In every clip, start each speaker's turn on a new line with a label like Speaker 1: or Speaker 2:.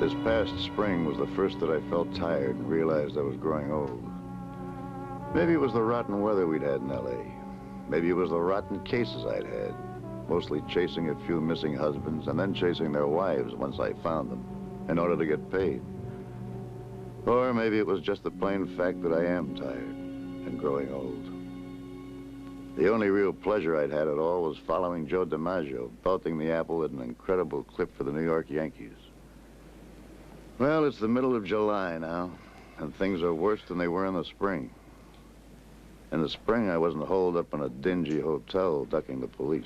Speaker 1: This past spring was the first that I felt tired and realized I was growing old. Maybe it was the rotten weather we'd had in L.A. Maybe it was the rotten cases I'd had, mostly chasing a few missing husbands and then chasing their wives once I found them in order to get paid. Or maybe it was just the plain fact that I am tired and growing old. The only real pleasure I'd had at all was following Joe DiMaggio, belting the apple with an incredible clip for the New York Yankees. Well, it's the middle of July now, and things are worse than they were in the spring. In the spring, I wasn't holed up in a dingy hotel ducking the police.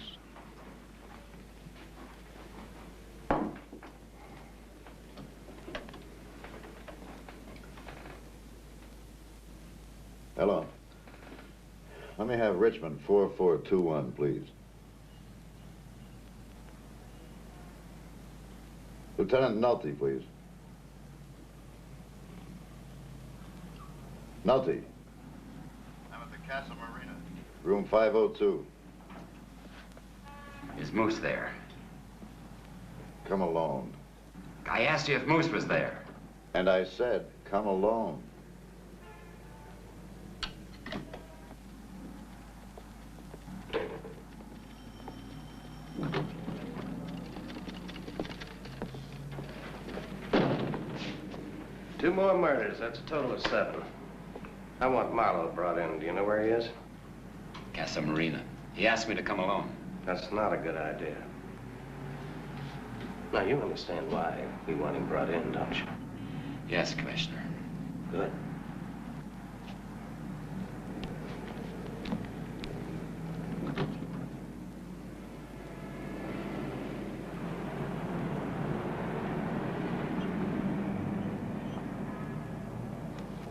Speaker 1: Hello. Let me have Richmond 4421, please. Lieutenant Nolte, please. Nolte. I'm at the Casa Marina. Room 502.
Speaker 2: Is Moose there?
Speaker 1: Come alone.
Speaker 2: I asked you if Moose was there.
Speaker 1: And I said, come alone.
Speaker 3: Two more murders. That's a total of 7. I want Marlowe brought in. Do you know where he is?
Speaker 2: Casa Marina. He asked me to come alone.
Speaker 3: That's not a good idea. Now, you understand why we want him brought in, don't you?
Speaker 2: Yes, Commissioner.
Speaker 3: Good.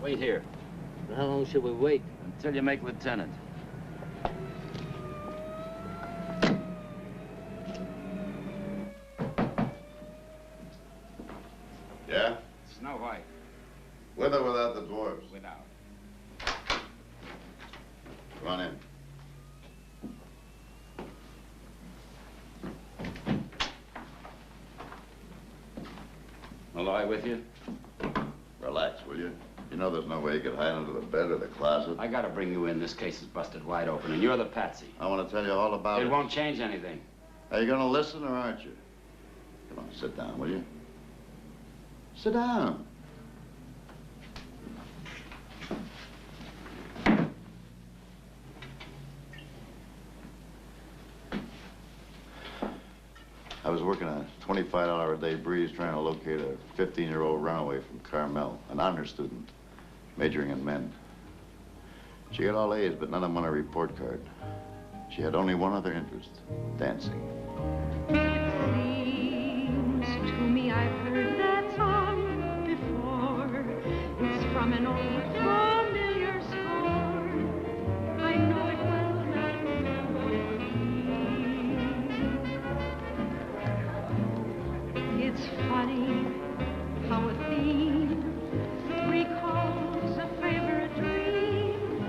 Speaker 2: Wait here.
Speaker 4: How long should we wait?
Speaker 2: Until you make lieutenant.
Speaker 1: Yeah?
Speaker 2: Snow White.
Speaker 1: With or without the dwarves?
Speaker 2: Without.
Speaker 1: Come on in.
Speaker 2: Malloy with you?
Speaker 1: Relax, will you? You know there's no way you could hide under the bed or the closet.
Speaker 2: I gotta bring you in. This case is busted wide open, and you're the patsy.
Speaker 1: I want to tell you all about it.
Speaker 2: It won't change anything.
Speaker 1: Are you gonna listen or aren't you? Come on, sit down, will you? Sit down. I was working a $25 a day breeze trying to locate a 15-year-old runaway from Carmel, an honor student, majoring in men. She got all A's, but none of them on her report card. She had only one other interest, dancing.
Speaker 5: Seems to me I've heard that song before. It's from an old familiar score. I know it well, that melody. It's funny how a theme recalls a favorite dream,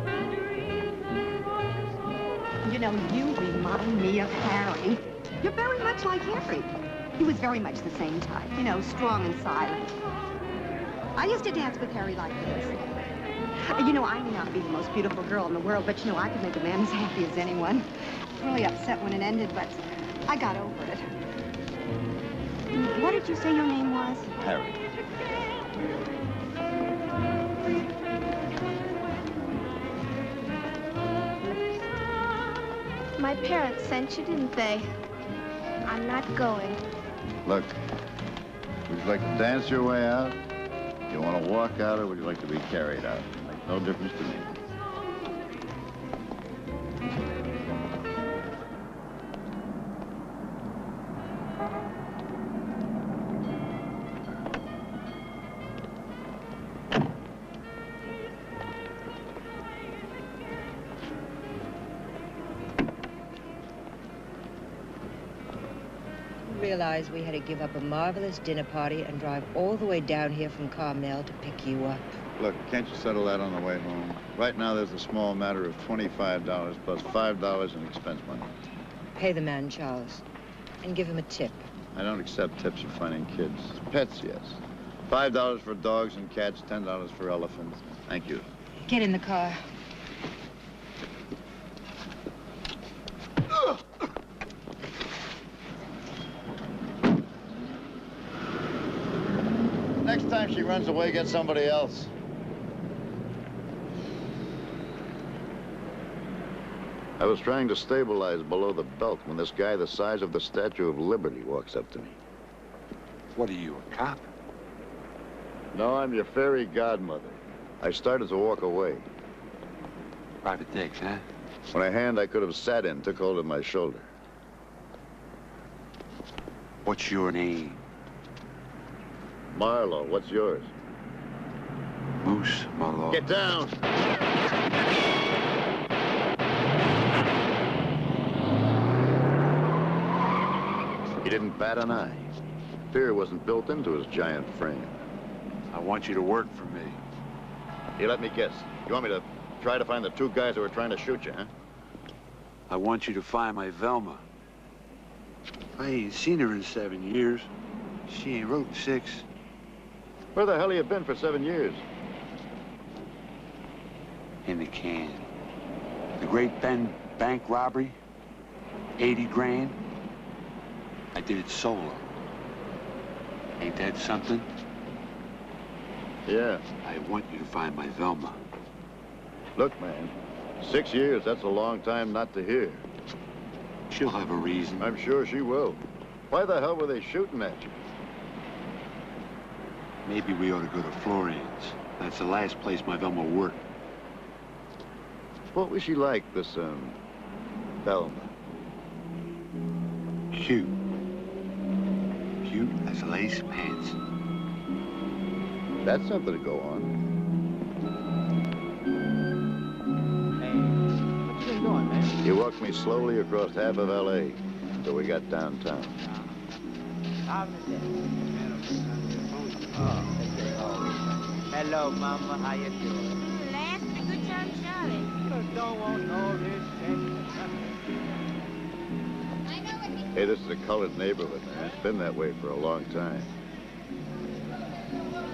Speaker 5: a dream that was all.
Speaker 6: You know, you remind me of Harry. You're very much like Harry. He was very much the same type, you know, strong and silent. I used to dance with Harry like this. You know, I may not be the most beautiful girl in the world, but, you know, I could make a man as happy as anyone. Really upset when it ended, but I got over it. What did you say your name was?
Speaker 1: Harry.
Speaker 7: My parents sent you, didn't they? I'm not going.
Speaker 1: Look, would you like to dance your way out? Do you want to walk out, or would you like to be carried out? Makes no difference to me.
Speaker 8: Realized we had to give up a marvelous dinner party and drive all the way down here from Carmel to pick you up.
Speaker 1: Look, can't you settle that on the way home? Right now, there's a small matter of $25 plus $5 in expense money.
Speaker 8: Pay the man, Charles, and give him a tip.
Speaker 1: I don't accept tips for finding kids. Pets, yes. $5 for dogs and cats, $10 for elephants. Thank you.
Speaker 8: Get in the car.
Speaker 1: Next time she runs away, get somebody else. I was trying to stabilize below the belt when this guy the size of the Statue of Liberty walks up to me.
Speaker 9: What are you, a cop?
Speaker 1: No, I'm your fairy godmother. I started to walk away.
Speaker 9: Private digs, huh?
Speaker 1: When a hand I could have sat in took hold of my shoulder.
Speaker 9: What's your name?
Speaker 1: Marlowe, what's yours?
Speaker 9: Moose Marlowe.
Speaker 1: Get down! He didn't bat an eye. Fear wasn't built into his giant frame.
Speaker 9: I want you to work for me.
Speaker 1: You let me guess. You want me to try to find the two guys who were trying to shoot you, huh?
Speaker 9: I want you to find my Velma. I ain't seen her in 7 years. She ain't wrote in 6.
Speaker 1: Where the hell have you been for 7 years?
Speaker 9: In the can. The Great Bend bank robbery, 80 grand. I did it solo. Ain't that something?
Speaker 1: Yeah.
Speaker 9: I want you to find my Velma.
Speaker 1: Look, man, 6 years, that's a long time not to hear.
Speaker 9: She'll have a reason.
Speaker 1: I'm sure she will. Why the hell were they shooting at you?
Speaker 9: Maybe we ought to go to Florian's. That's the last place my Velma worked.
Speaker 1: What was she like, this, Velma?
Speaker 9: Cute. Cute as lace pants.
Speaker 1: That's something to go on.
Speaker 10: Hey, what you been doing, man?
Speaker 1: He walked me slowly across half of L.A. until we got downtown.
Speaker 10: Hello, Mama. How you doing?
Speaker 7: Last good time, Charlie.
Speaker 10: You don't want all this
Speaker 1: Hey, this is a colored neighborhood, man. It's been that way for a long time.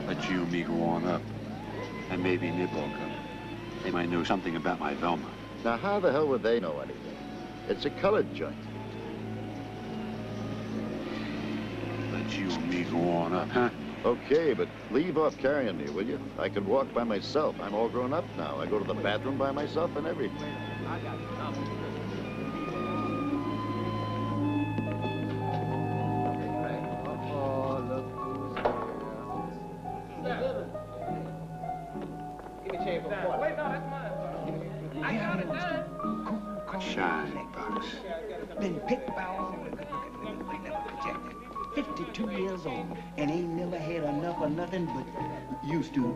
Speaker 9: Let you and me go on up. And maybe Nib will come. They might know something about my Velma.
Speaker 1: Now, how the hell would they know anything? It's a colored joint.
Speaker 9: Let you and me go on up, huh?
Speaker 1: Okay, but leave off carrying me, will you? I can walk by myself. I'm all grown up now. I go to the bathroom by myself and everything.
Speaker 10: I got something. Oh, look who's here. Give me a change for a quarter. Wait, no, that's mine. I got it done.
Speaker 9: Shiny box.
Speaker 11: Been picked by all the good looking women we never projected. 52 years old and ain't never had enough of nothing but used to.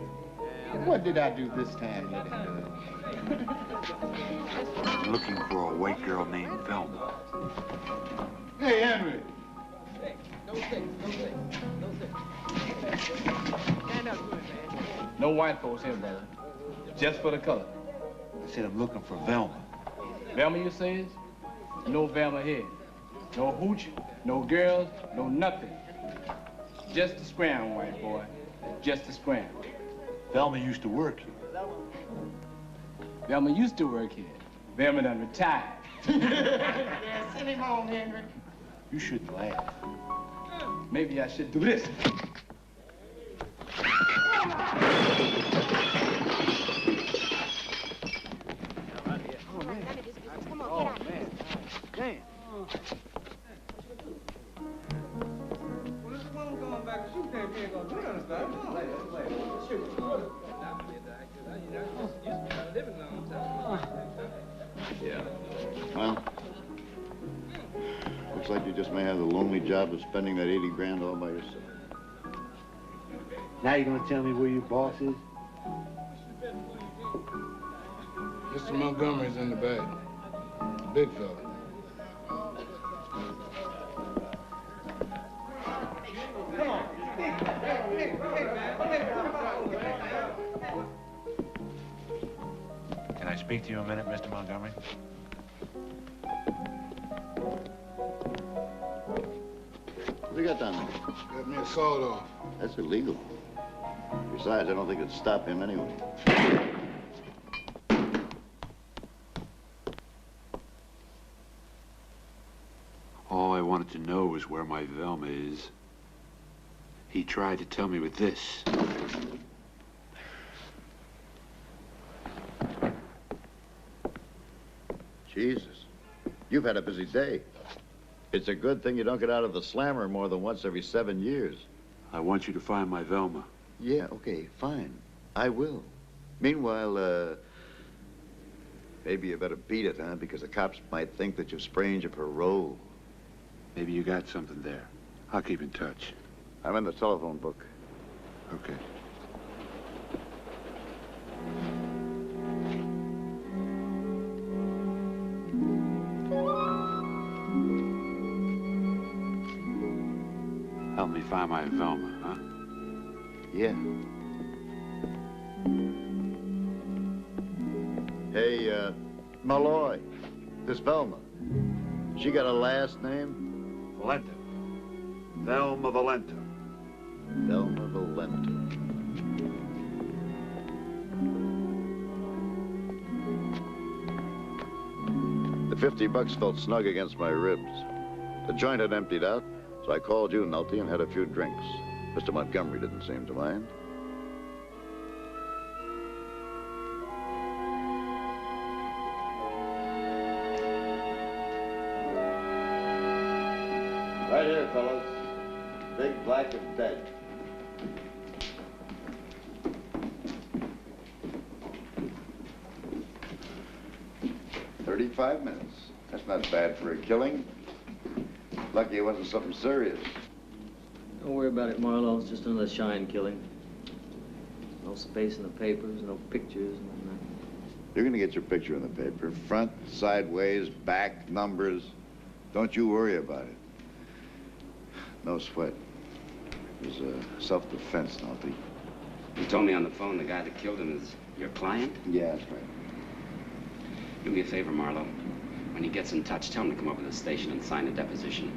Speaker 11: What did I do this time, little girl?
Speaker 9: I'm looking for a white girl named Velma.
Speaker 11: Hey, Henry.
Speaker 10: Hey, no six. Stand up to it, man.
Speaker 12: No white folks here, brother. Just for the color.
Speaker 9: I said I'm looking for Velma.
Speaker 12: Velma, you says? No Velma here. No hooch, no girls, no nothing. Just a scram, white boy. Just a scram.
Speaker 9: Velma used to work here.
Speaker 12: Velma used to work here. Velma done retired.
Speaker 11: Yeah, send him on, Henry.
Speaker 9: You shouldn't laugh.
Speaker 12: Maybe I should do this.
Speaker 10: Oh, man. Damn. Well, this woman going back to shoot that man gonna do nothing about it. Later. Shoot.
Speaker 1: Yeah. Well, looks like you just may have the lonely job of spending that 80 grand all by yourself.
Speaker 9: Now you're gonna tell me where your boss is?
Speaker 12: Mr. Montgomery's in the bag. Big fella.
Speaker 9: Can I speak to you a minute, Mr. Montgomery?
Speaker 1: you got down there?
Speaker 13: Got me a sawed-off.
Speaker 1: That's illegal. Besides, I don't think it'd stop him anyway.
Speaker 9: All I wanted to know was where my Velma is. He tried to tell me with this.
Speaker 1: Jesus. You've had a busy day. It's a good thing you don't get out of the slammer more than once every 7 years.
Speaker 9: I want you to find my Velma.
Speaker 1: Yeah, okay, fine. I will. Meanwhile, maybe you better beat it, huh? Because the cops might think that you've sprained your parole.
Speaker 9: Maybe you got something there. I'll keep in touch.
Speaker 1: I'm in the telephone book.
Speaker 9: Okay. Help me find my Velma, huh?
Speaker 1: Yeah. Hey, Malloy, this Velma, she got a last name?
Speaker 9: Valenta. Velma Valenta.
Speaker 1: Velma Valenta. The $50 felt snug against my ribs. The joint had emptied out, so I called you, Nulty, and had a few drinks. Mr. Montgomery didn't seem to mind. Right here, fellas. Big, black, and dead. "35 minutes. That's not bad for a killing. Lucky it wasn't something serious.
Speaker 4: Don't worry about it, Marlowe. It's just another shine killing. No space in the papers, no pictures, no nothing.
Speaker 1: You're gonna get your picture in the paper. Front, sideways, back, numbers. Don't you worry about it. No sweat. It was self-defense, Nulty.
Speaker 2: You told me on the phone the guy that killed him is your client?
Speaker 1: Yeah, that's right.
Speaker 2: Do me a favor, Marlowe. When he gets in touch, tell him to come over to the station and sign a deposition.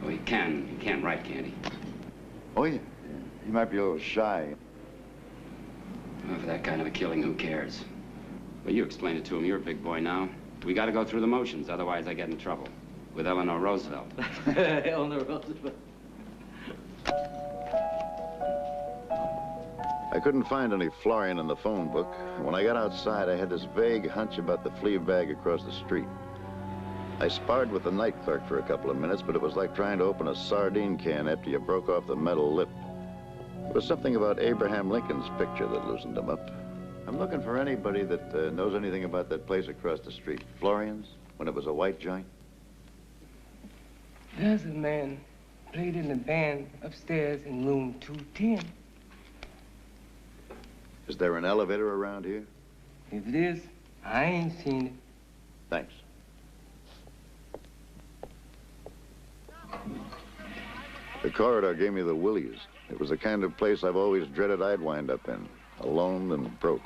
Speaker 2: Oh, he can write, can't he?
Speaker 1: Oh, yeah. He might be a little shy.
Speaker 2: Well, for that kind of a killing, who cares? Well, you explain it to him. You're a big boy now. We got to go through the motions, otherwise I get in trouble. With Eleanor Roosevelt.
Speaker 4: Eleanor Roosevelt.
Speaker 1: I couldn't find any Florian in the phone book. When I got outside, I had this vague hunch about the flea bag across the street. I sparred with the night clerk for a couple of minutes, but it was like trying to open a sardine can after you broke off the metal lip. It was something about Abraham Lincoln's picture that loosened him up. I'm looking for anybody that knows anything about that place across the street. Florian's, when it was a white joint.
Speaker 10: There's a man played in the band upstairs in room 210.
Speaker 1: Is there an elevator around here?
Speaker 10: If it is, I ain't seen it.
Speaker 1: Thanks. The corridor gave me the willies. It was the kind of place I've always dreaded I'd wind up in, alone and broke.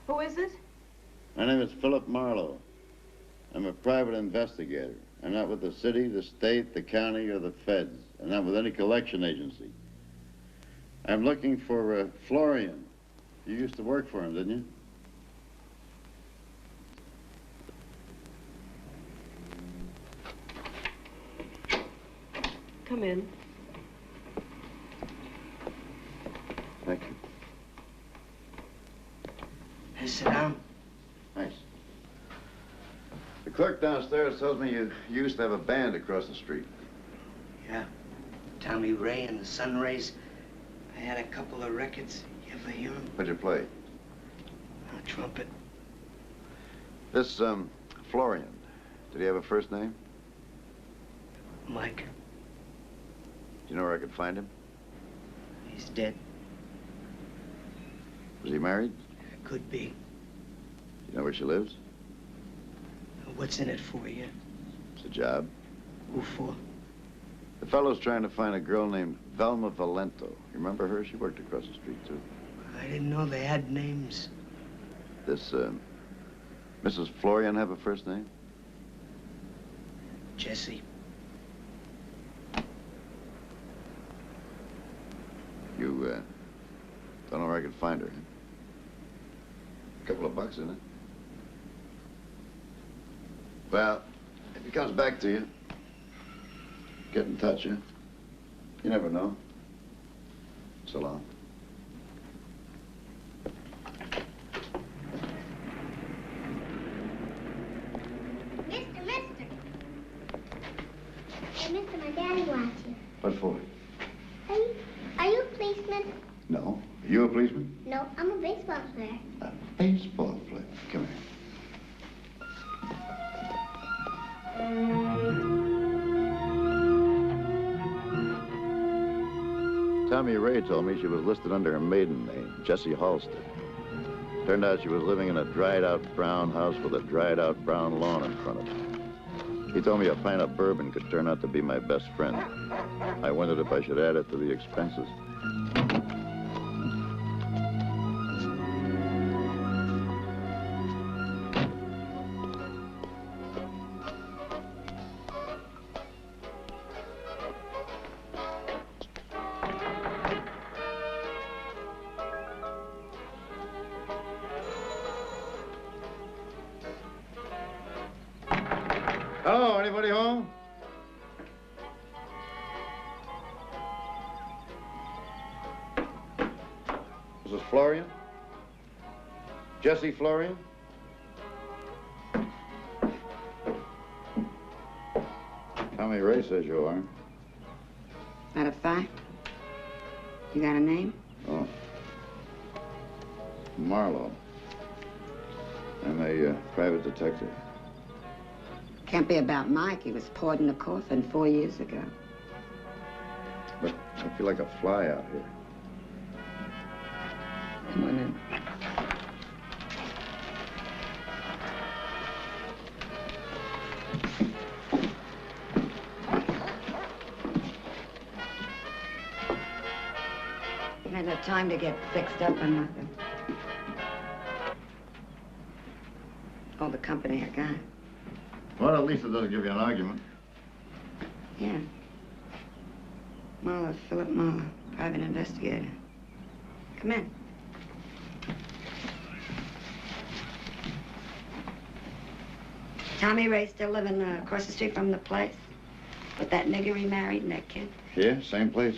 Speaker 14: Who is it?
Speaker 1: My name is Philip Marlowe. I'm a private investigator. I'm not with the city, the state, the county, or the feds. I'm not with any collection agency. I'm looking for Florian. You used to work for him, didn't you?
Speaker 14: Come in.
Speaker 1: Thank you.
Speaker 11: Hey, sit down.
Speaker 1: Thanks. The clerk downstairs tells me you used to have a band across the street.
Speaker 11: Yeah. Tommy Ray and the Sunrays. I had a couple of records. You ever hear them?
Speaker 1: What'd you play?
Speaker 11: A trumpet.
Speaker 1: This, Florian, did he have a first name?
Speaker 11: Mike.
Speaker 1: Do you know where I could find him?
Speaker 11: He's dead.
Speaker 1: Was he married?
Speaker 11: Could be.
Speaker 1: Do you know where she lives?
Speaker 11: What's in it for you?
Speaker 1: It's a job.
Speaker 11: Who for?
Speaker 1: The fellow's trying to find a girl named Velma Valento. You remember her? She worked across the street, too.
Speaker 11: I didn't know they had names.
Speaker 1: This, Mrs. Florian have a first name?
Speaker 11: Jesse.
Speaker 1: You, don't know where I could find her, huh? A couple of bucks, isn't it? Well, if he comes back to you, get in touch, huh? You never know. So long.
Speaker 7: Mister. Hey, mister, my daddy wants you.
Speaker 1: What for?
Speaker 7: Are you a policeman?
Speaker 1: No. Are you a policeman?
Speaker 7: No, I'm a baseball player.
Speaker 1: A baseball player. Come here. Tommy Ray told me she was listed under her maiden name, Jessie Halstead. Turned out she was living in a dried-out brown house with a dried-out brown lawn in front of it. He told me a pint of bourbon could turn out to be my best friend. I wondered if I should add it to the expenses. Hello, anybody home? Is this Florian? Jesse Florian? Tommy Ray says you are.
Speaker 6: That a fact? You got a name?
Speaker 1: Oh. Marlowe. I'm a private detective.
Speaker 6: Can't be about Mike. He was poured in a coffin 4 years ago.
Speaker 1: But I feel like a fly out here.
Speaker 6: Come on in. You had no time to get fixed up or nothing. All the company I got.
Speaker 1: Well, at least it doesn't give you an argument.
Speaker 6: Yeah. Marlowe, Philip Marlowe, private investigator. Come in. Tommy Ray still living across the street from the place? With that nigger he married and that kid?
Speaker 1: Yeah, same place.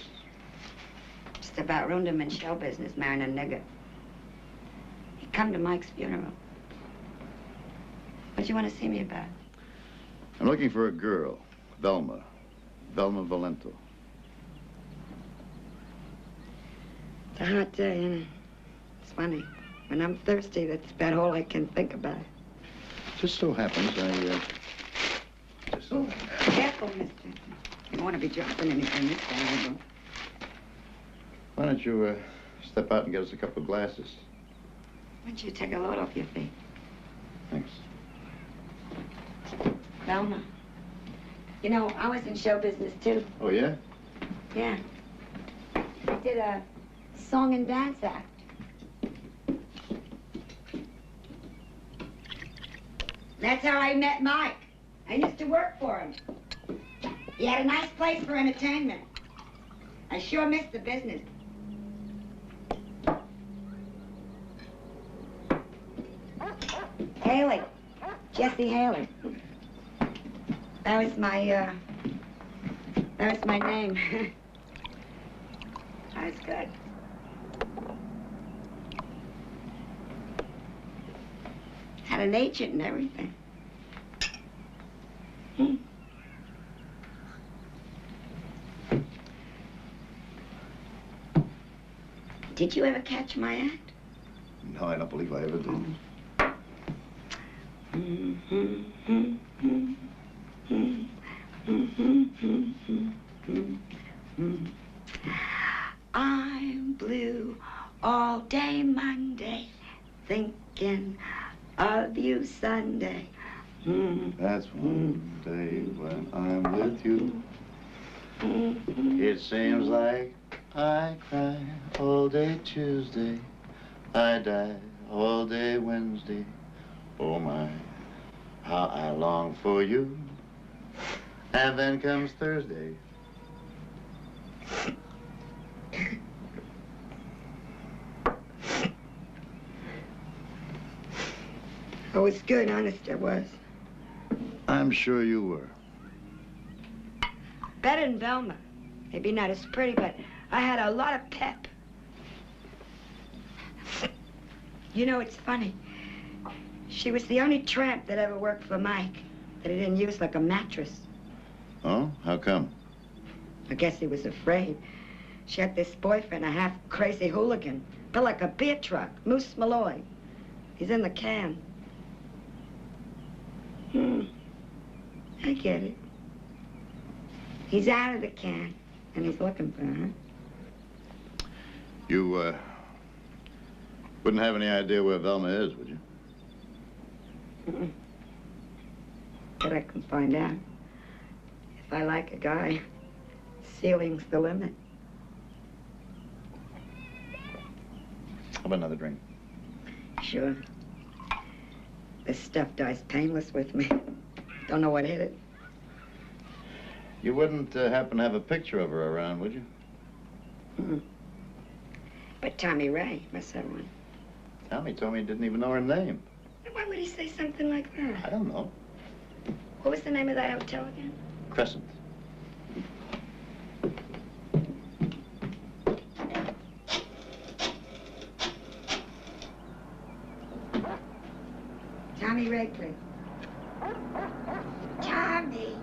Speaker 6: Just about ruined him in show business, marrying a nigger. He come to Mike's funeral. What you want to see me about?
Speaker 1: I'm looking for a girl, Velma Valento.
Speaker 6: It's a hot day, isn't it? It's funny. When I'm thirsty, that's about all I can think about.
Speaker 1: Just so happens
Speaker 6: Careful, mister. You don't want to be dropping anything this valuable.
Speaker 1: Why don't you step out and get us a couple of glasses?
Speaker 6: Why don't you take a load off your feet?
Speaker 1: Thanks.
Speaker 6: Velma. You know, I was in show business, too.
Speaker 1: Oh, yeah?
Speaker 6: Yeah. I did a song and dance act. That's how I met Mike. I used to work for him. He had a nice place for entertainment. I sure missed the business. Haley. Jesse Haley. That was my name. That was good. Had an agent and everything. Did you ever catch my act?
Speaker 1: No, I don't believe I ever did.
Speaker 6: I'm blue all day Monday, thinking of you Sunday.
Speaker 1: That's one day when I'm with you. It seems like I cry all day Tuesday. I die all day Wednesday. Oh my, how I long for you. And then comes Thursday.
Speaker 13: I was good, honest I was.
Speaker 1: I'm sure you were.
Speaker 13: Better than Velma. Maybe not as pretty, but I had a lot of pep. You know, it's funny. She was the only tramp that ever worked for Mike that he didn't use like a mattress.
Speaker 1: Oh? How come?
Speaker 13: I guess he was afraid. She had this boyfriend, a half-crazy hooligan. Built like a beer truck, Moose Malloy. He's in the can. I get it. He's out of the can, and he's looking for her.
Speaker 1: You, wouldn't have any idea where Velma is, would you?
Speaker 13: But I can find out. If I like a guy, ceiling's the limit.
Speaker 1: How about another drink?
Speaker 13: Sure. This stuff dies painless with me. Don't know what hit it.
Speaker 1: You wouldn't happen to have a picture of her around, would you?
Speaker 13: But Tommy Ray must have one.
Speaker 1: Tommy told me he didn't even know her name.
Speaker 13: Why would he say something like that?
Speaker 1: I don't know.
Speaker 13: What was the name of that hotel again?
Speaker 1: Crescent.
Speaker 13: Tommy Ray, please. Tommy.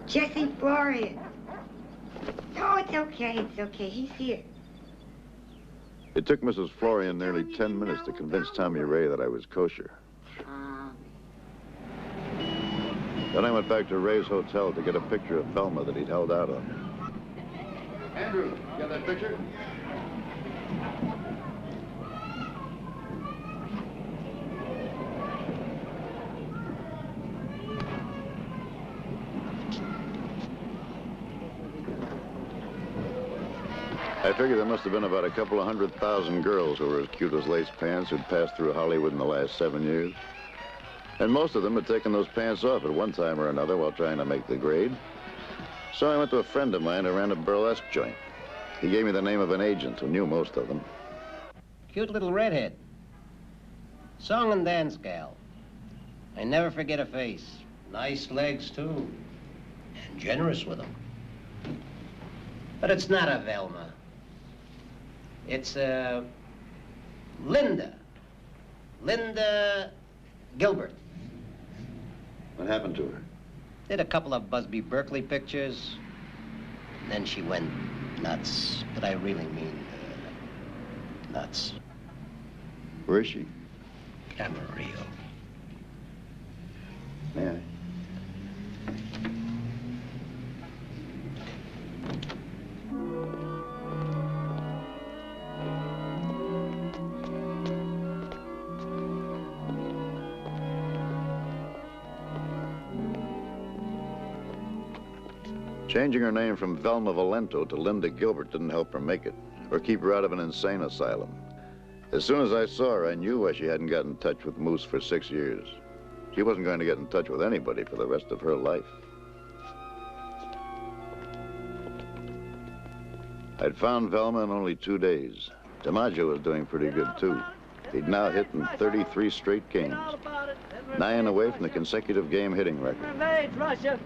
Speaker 13: Jesse Florian. Oh, it's okay, it's okay. He's here.
Speaker 1: It took Mrs. Florian nearly 10 minutes to convince Tommy Ray that I was kosher. Then I went back to Ray's hotel to get a picture of Velma that he'd held out on me. Andrew, you got that picture? I figure there must have been about a couple of 100,000 girls who were as cute as lace pants who'd passed through Hollywood in the last 7 years. And most of them had taken those pants off at one time or another while trying to make the grade. So I went to a friend of mine who ran a burlesque joint. He gave me the name of an agent who knew most of them.
Speaker 3: Cute little redhead. Song and dance gal. I never forget her face. Nice legs, too. And generous with them. But it's not a Velma. It's, Linda. Linda Gilbert.
Speaker 1: What happened to her?
Speaker 3: Did a couple of Busby Berkeley pictures. And then she went nuts. But I really mean, nuts.
Speaker 1: Where is she?
Speaker 3: Camarillo.
Speaker 1: May I? Changing her name from Velma Valento to Linda Gilbert didn't help her make it, or keep her out of an insane asylum. As soon as I saw her, I knew why she hadn't gotten in touch with Moose for 6 years. She wasn't going to get in touch with anybody for the rest of her life. I'd found Velma in only 2 days. DiMaggio was doing pretty good, too. He'd now hit in 33 straight games, 9 away from the consecutive game hitting record.
Speaker 10: Remade, Russia.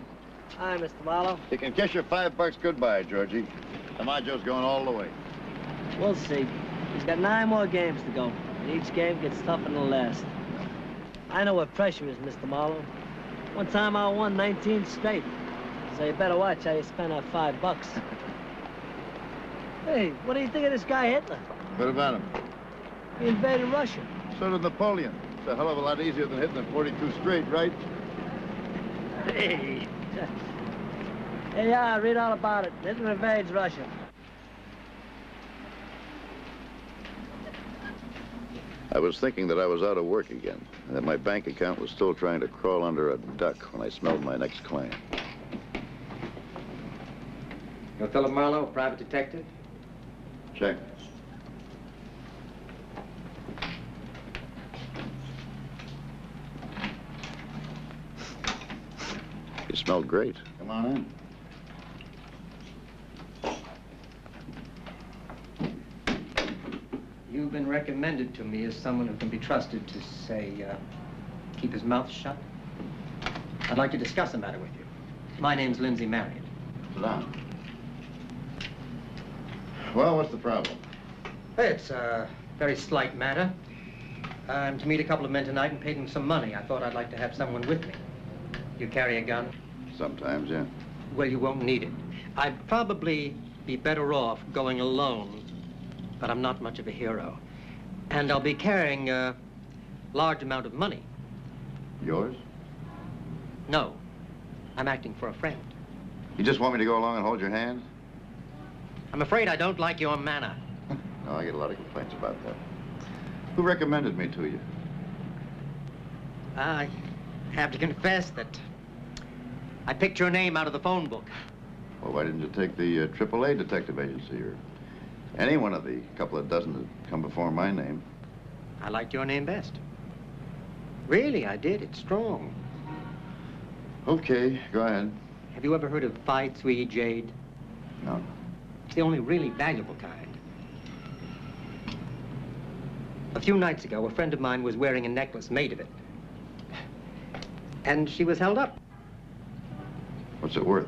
Speaker 10: Hi, Mr. Marlowe.
Speaker 1: You can kiss your $5 goodbye, Georgie. DiMaggio's going all the way.
Speaker 10: We'll see. He's got 9 more games to go, and each game gets tougher than the last. I know what pressure is, Mr. Marlowe. One time I won 19 straight, so you better watch how you spend that $5. Hey, what do you think of this guy Hitler?
Speaker 1: What about him?
Speaker 10: He invaded Russia.
Speaker 1: So did Napoleon. It's a hell of a lot easier than hitting in 42 straight, right?
Speaker 10: Hey. Hey, yeah, read all about it. Hitler invades Russia.
Speaker 1: I was thinking that I was out of work again, and that my bank account was still trying to crawl under a duck when I smelled my next client.
Speaker 14: You're Philip Marlowe, private detective?
Speaker 1: Check. You smelled great. Come on in.
Speaker 14: You've been recommended to me as someone who can be trusted to, say, keep his mouth shut. I'd like to discuss a matter with you. My name's Lindsay Marriott.
Speaker 1: Sit down. Well, what's the problem?
Speaker 14: It's a very slight matter. I'm to meet a couple of men tonight and pay them some money. I thought I'd like to have someone with me. You carry a gun?
Speaker 1: Sometimes, yeah.
Speaker 14: Well, you won't need it. I'd probably be better off going alone, but I'm not much of a hero. And I'll be carrying a large amount of money.
Speaker 1: Yours?
Speaker 14: No, I'm acting for a friend.
Speaker 1: You just want me to go along and hold your hand?
Speaker 14: I'm afraid I don't like your manner.
Speaker 1: No, I get a lot of complaints about that. Who recommended me to you?
Speaker 14: I have to confess that I picked your name out of the phone book.
Speaker 1: Well, why didn't you take the AAA detective agency or any one of the couple of dozen that come before my name?
Speaker 14: I liked your name best. Really, I did. It's strong.
Speaker 1: Okay, go ahead.
Speaker 14: Have you ever heard of Phi 3 jade?
Speaker 1: No.
Speaker 14: It's the only really valuable kind. A few nights ago, a friend of mine was wearing a necklace made of it. And she was held up.
Speaker 1: What's it worth?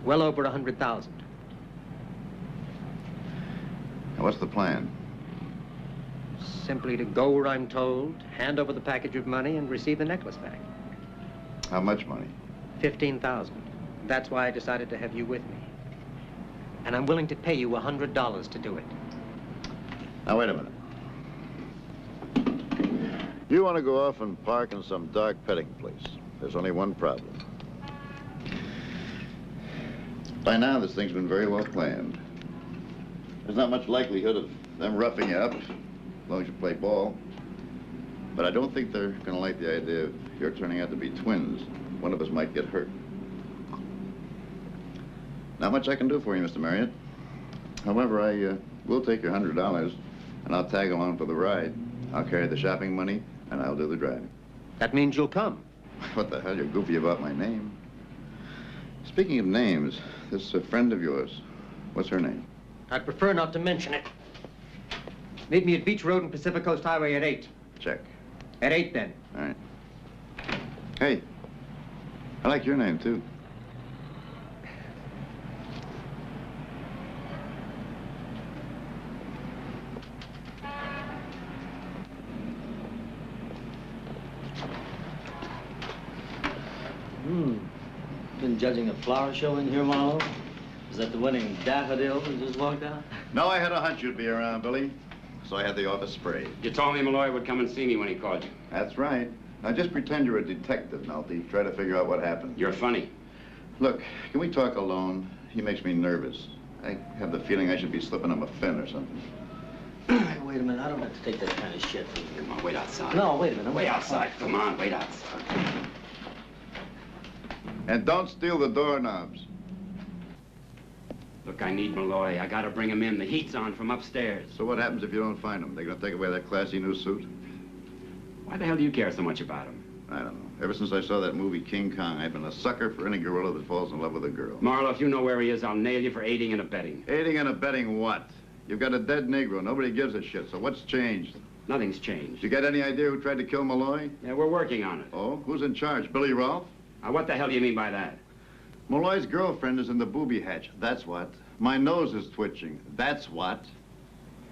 Speaker 14: Well over 100,000.
Speaker 1: Now, what's the plan?
Speaker 14: Simply to go where I'm told, hand over the package of money, and receive the necklace back.
Speaker 1: How much money?
Speaker 14: 15,000. That's why I decided to have you with me. And I'm willing to pay you $100 to do it.
Speaker 1: Now, wait a minute. You want to go off and park in some dark petting place. There's only one problem. By now, this thing's been very well planned. There's not much likelihood of them roughing you up, as long as you play ball. But I don't think they're going to like the idea of your turning out to be twins. One of us might get hurt. Not much I can do for you, Mr. Marriott. However, I will take your $100, and I'll tag along for the ride. I'll carry the shopping money, and I'll do the driving.
Speaker 14: That means you'll come.
Speaker 1: What the hell? You're goofy about my name. Speaking of names, this friend of yours, what's her name?
Speaker 14: I'd prefer not to mention it. Meet me at Beach Road and Pacific Coast Highway at 8.
Speaker 1: Check.
Speaker 14: At 8, then.
Speaker 1: All right. Hey, I like your name, too.
Speaker 4: Been judging a flower show in here, Marlowe? Is that the winning daffodil that just walked out?
Speaker 1: No, I had a hunch you'd be around, Billy. So I had the office sprayed.
Speaker 2: You told me Malloy would come and see me when he called you.
Speaker 1: That's right. Now just pretend you're a detective, Nalty. Try to figure out what happened.
Speaker 2: You're funny.
Speaker 1: Look, can we talk alone? He makes me nervous. I have the feeling I should be slipping him a fin or something.
Speaker 4: Hey, wait a minute. I don't have to take that kind of shit from you.
Speaker 2: Come on, wait outside.
Speaker 4: No, wait a minute.
Speaker 2: Wait outside. Come on, wait outside.
Speaker 1: And don't steal the doorknobs.
Speaker 2: Look, I need Malloy. I gotta bring him in. The heat's on from upstairs.
Speaker 1: So what happens if you don't find him? They're gonna take away that classy new suit?
Speaker 2: Why the hell do you care so much about him?
Speaker 1: I don't know. Ever since I saw that movie King Kong, I've been a sucker for any gorilla that falls in love with a girl.
Speaker 2: Marlowe, if you know where he is, I'll nail you for aiding and abetting.
Speaker 1: Aiding and abetting what? You've got a dead Negro. Nobody gives a shit. So what's changed?
Speaker 2: Nothing's changed.
Speaker 1: You got any idea who tried to kill Malloy?
Speaker 2: Yeah, we're working on it.
Speaker 1: Oh? Who's in charge? Billy Rolfe?
Speaker 2: What the hell do you mean by that?
Speaker 1: Malloy's girlfriend is in the booby hatch. That's what. My nose is twitching. That's what.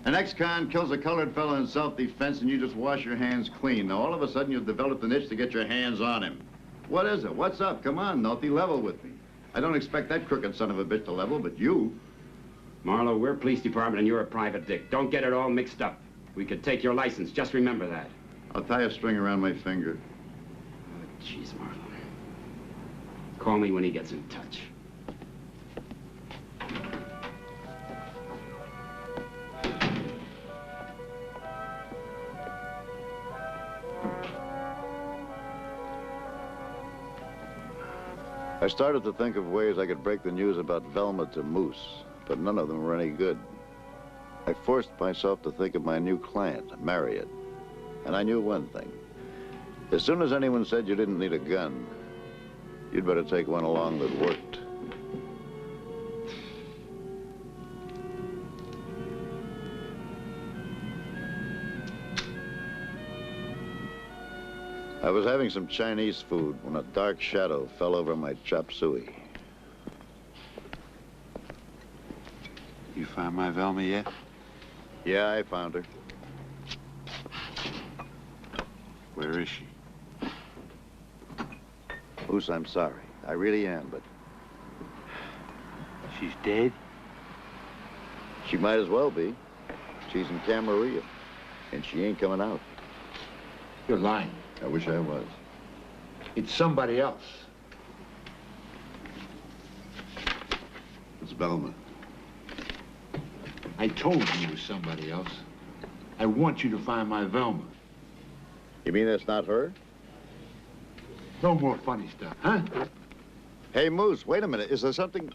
Speaker 1: An ex-con kills a colored fellow in self-defense and you just wash your hands clean. Now, all of a sudden, you've developed an itch to get your hands on him. What is it? What's up? Come on, Nalty, level with me. I don't expect that crooked son of a bitch to level, but you.
Speaker 2: Marlowe, we're police department and you're a private dick. Don't get it all mixed up. We could take your license. Just remember that.
Speaker 1: I'll tie a string around my finger.
Speaker 2: Oh, jeez, Marlowe. Call me when he gets in touch.
Speaker 1: I started to think of ways I could break the news about Velma to Moose, but none of them were any good. I forced myself to think of my new client, Marriott, and I knew one thing. As soon as anyone said you didn't need a gun, You'd better take one along that worked. I was having some Chinese food when a dark shadow fell over my chop suey.
Speaker 9: You find my Velma yet?
Speaker 1: Yeah, I found her.
Speaker 9: Where is she?
Speaker 1: Moose, I'm sorry. I really am, but...
Speaker 9: She's dead?
Speaker 1: She might as well be. She's in Camarillo, and she ain't coming out.
Speaker 11: You're lying.
Speaker 1: I wish I was.
Speaker 11: It's somebody else.
Speaker 1: It's Velma.
Speaker 11: I told you it was somebody else. I want you to find my Velma.
Speaker 1: You mean that's not her?
Speaker 11: No more funny stuff, huh?
Speaker 1: Hey, Moose, wait a minute. Is there something...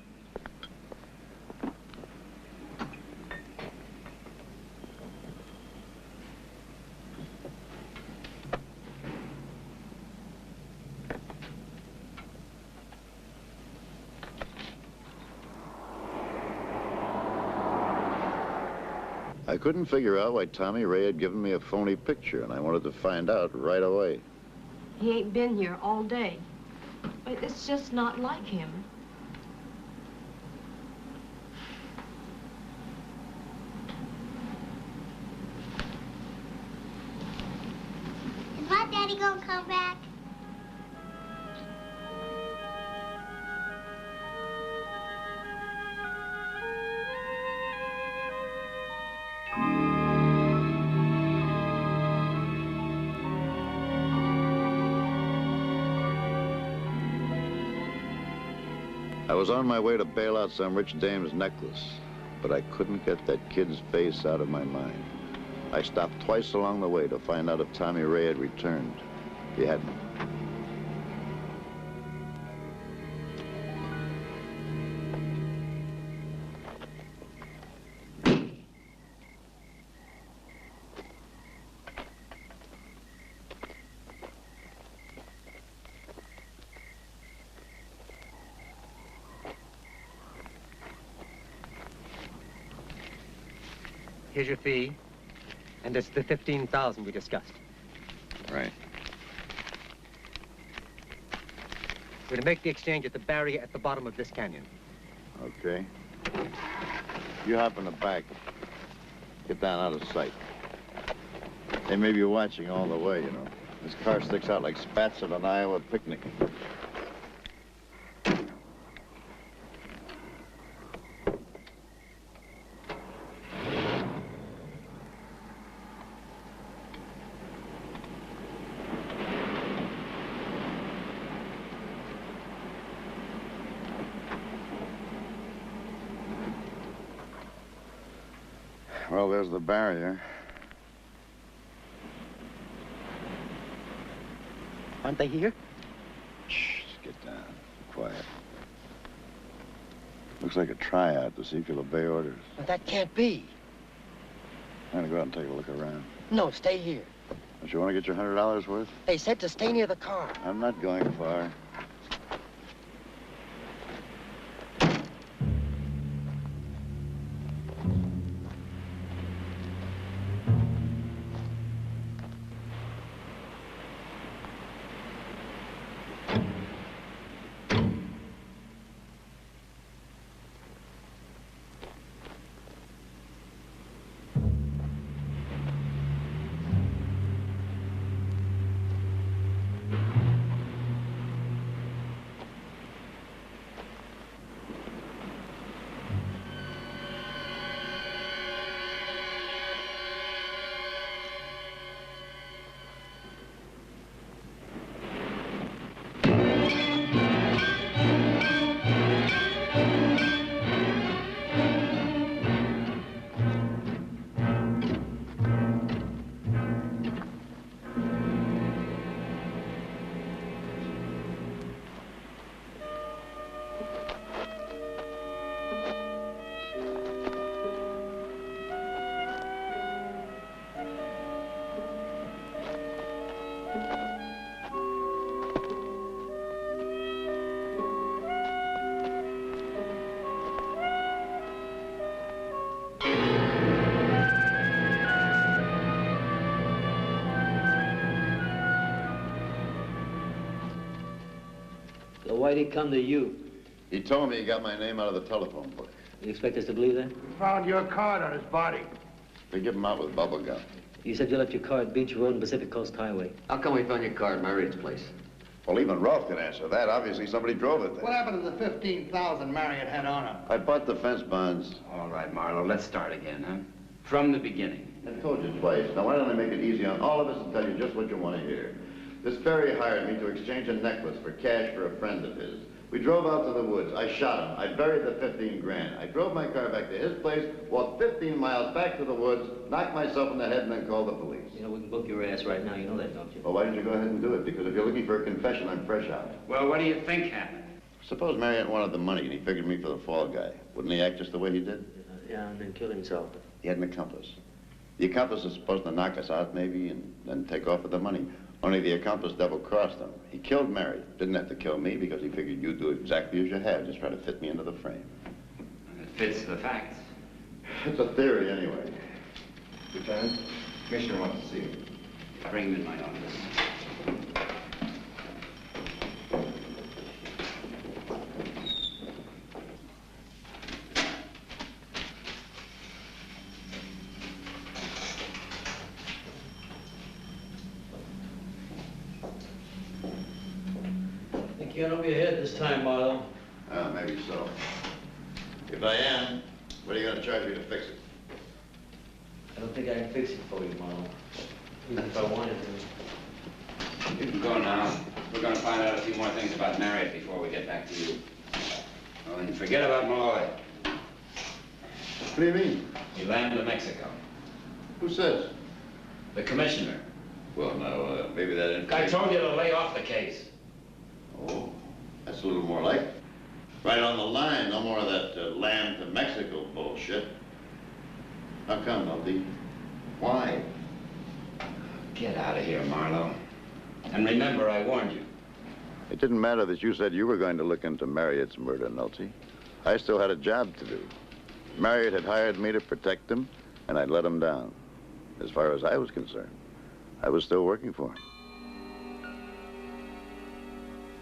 Speaker 1: I couldn't figure out why Tommy Ray had given me a phony picture, and I wanted to find out right away.
Speaker 15: He ain't been here all day. It's just not like him.
Speaker 16: Is my daddy gonna come back?
Speaker 1: I was on my way to bail out some rich dame's necklace, but I couldn't get that kid's face out of my mind. I stopped twice along the way to find out if Tommy Ray had returned. He hadn't.
Speaker 14: Here's your fee, and it's the $15,000 we discussed.
Speaker 1: Right.
Speaker 14: We're to make the exchange at the barrier at the bottom of this canyon.
Speaker 1: Okay. You hop in the back. Get down out of sight. They may be watching all the way, you know. This car sticks out like spats at an Iowa picnic. Well, there's the barrier.
Speaker 14: Aren't they here?
Speaker 1: Shh, get down. Quiet. Looks like a tryout to see if you'll obey orders.
Speaker 14: But that can't be.
Speaker 1: I'm gonna go out and take a look around.
Speaker 14: No, stay here.
Speaker 1: Don't you want to get your $100 worth?
Speaker 14: They said to stay near the car.
Speaker 1: I'm not going far.
Speaker 4: why'd he come to you?
Speaker 1: He told me he got my name out of the telephone book.
Speaker 4: You expect us to believe that?
Speaker 11: We found your card on his body.
Speaker 1: They give him out with bubble gum.
Speaker 4: You said you left your car at Beach Road and Pacific Coast Highway.
Speaker 17: How come we found your car at Marriott's place?
Speaker 1: Well, even Rolf can answer that. Obviously, somebody drove it there.
Speaker 11: What happened to the $15,000 Marriott had on him?
Speaker 1: I bought the fence bonds.
Speaker 2: All right, Marlowe, let's start again, huh? From the beginning.
Speaker 1: I told you twice. Now, why don't I make it easy on all of us and tell you just what you want to hear? This ferry hired me to exchange a necklace for cash for a friend of his. We drove out to the woods. I shot him. I buried the 15 grand. I drove my car back to his place, walked 15 miles back to the woods, knocked myself in the head, and then called the police.
Speaker 4: You know, we can book your ass right now. You know that, don't you?
Speaker 1: Well, why didn't you go ahead and do it? Because if you're looking for a confession, I'm fresh out.
Speaker 2: Well, what do you think happened?
Speaker 1: Suppose Marriott wanted the money, and he figured me for the fall guy. Wouldn't he act just the way he did?
Speaker 4: Yeah, and then kill himself.
Speaker 1: He had an accomplice. The accomplice is supposed to knock us out, maybe, and then take off with the money. Only the accomplice double-crossed him. He killed Mary. Didn't have to kill me because he figured you'd do exactly as you have, just try to fit me into the frame.
Speaker 2: It fits the facts.
Speaker 1: It's a theory, anyway. Lieutenant, Commissioner wants to see you.
Speaker 2: Bring him in my office.
Speaker 4: Can't over your head this time, Marlowe.
Speaker 1: Maybe so. If I am, what are you going to charge me to fix it?
Speaker 4: I don't think I can fix it for you, Marlowe. Even if I wanted to.
Speaker 2: You can go now. We're going to find out a few more things about Marriott before we get back to you. Oh, and forget about Malloy.
Speaker 1: What do you mean?
Speaker 2: He landed in Mexico.
Speaker 1: Who says?
Speaker 2: The commissioner.
Speaker 1: Well, now, maybe that
Speaker 2: I told you to lay off the case.
Speaker 1: Oh, that's a little more like it. Right on the line, no more of that land to Mexico bullshit. How come, L.D.? Why?
Speaker 2: Get out of here, Marlowe. And remember, I warned you.
Speaker 1: It didn't matter that you said you were going to look into Marriott's murder, Nolte. I still had a job to do. Marriott had hired me to protect him, and I'd let him down. As far as I was concerned, I was still working for him.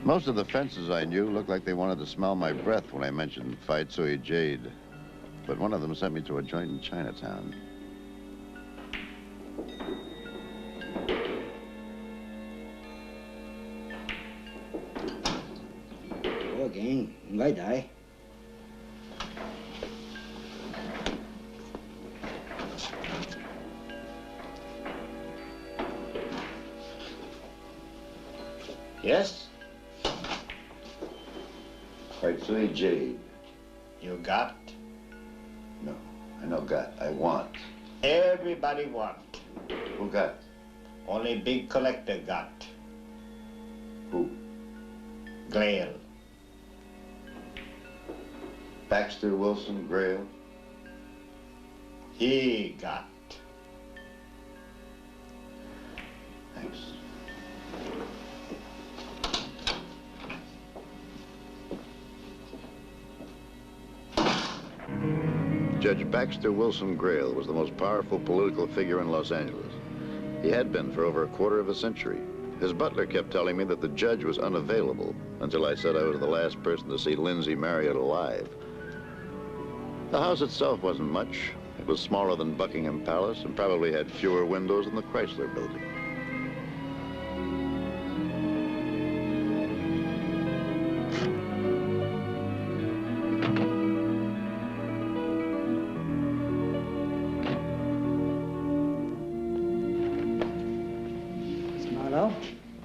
Speaker 1: Most of the fences I knew looked like they wanted to smell my breath when I mentioned Phi Tsui Jade. But one of them sent me to a joint in Chinatown.
Speaker 11: Okay, ngay đại. Yes?
Speaker 1: Phi Tsui Jade.
Speaker 11: You got?
Speaker 1: No, I know got. I want.
Speaker 11: Everybody want.
Speaker 1: Who got?
Speaker 11: Only big collector got.
Speaker 1: Who?
Speaker 11: Grail.
Speaker 1: Baxter Wilson Grail?
Speaker 11: He got.
Speaker 1: Thanks. Judge Baxter Wilson Grail was the most powerful political figure in Los Angeles. He had been for over a quarter of a century. His butler kept telling me that the judge was unavailable until I said I was the last person to see Lindsay Marriott alive. The house itself wasn't much. It was smaller than Buckingham Palace and probably had fewer windows than the Chrysler Building.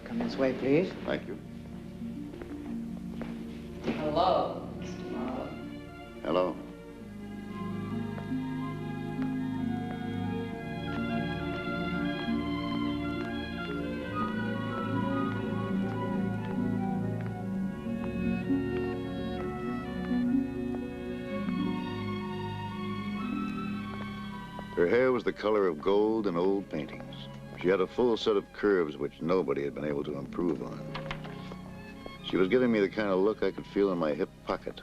Speaker 11: Come this way, please.
Speaker 1: Thank you.
Speaker 10: Hello, Mr. Marlowe.
Speaker 1: Hello. Her hair was the color of gold in old paintings. She had a full set of curves which nobody had been able to improve on. She was giving me the kind of look I could feel in my hip pocket.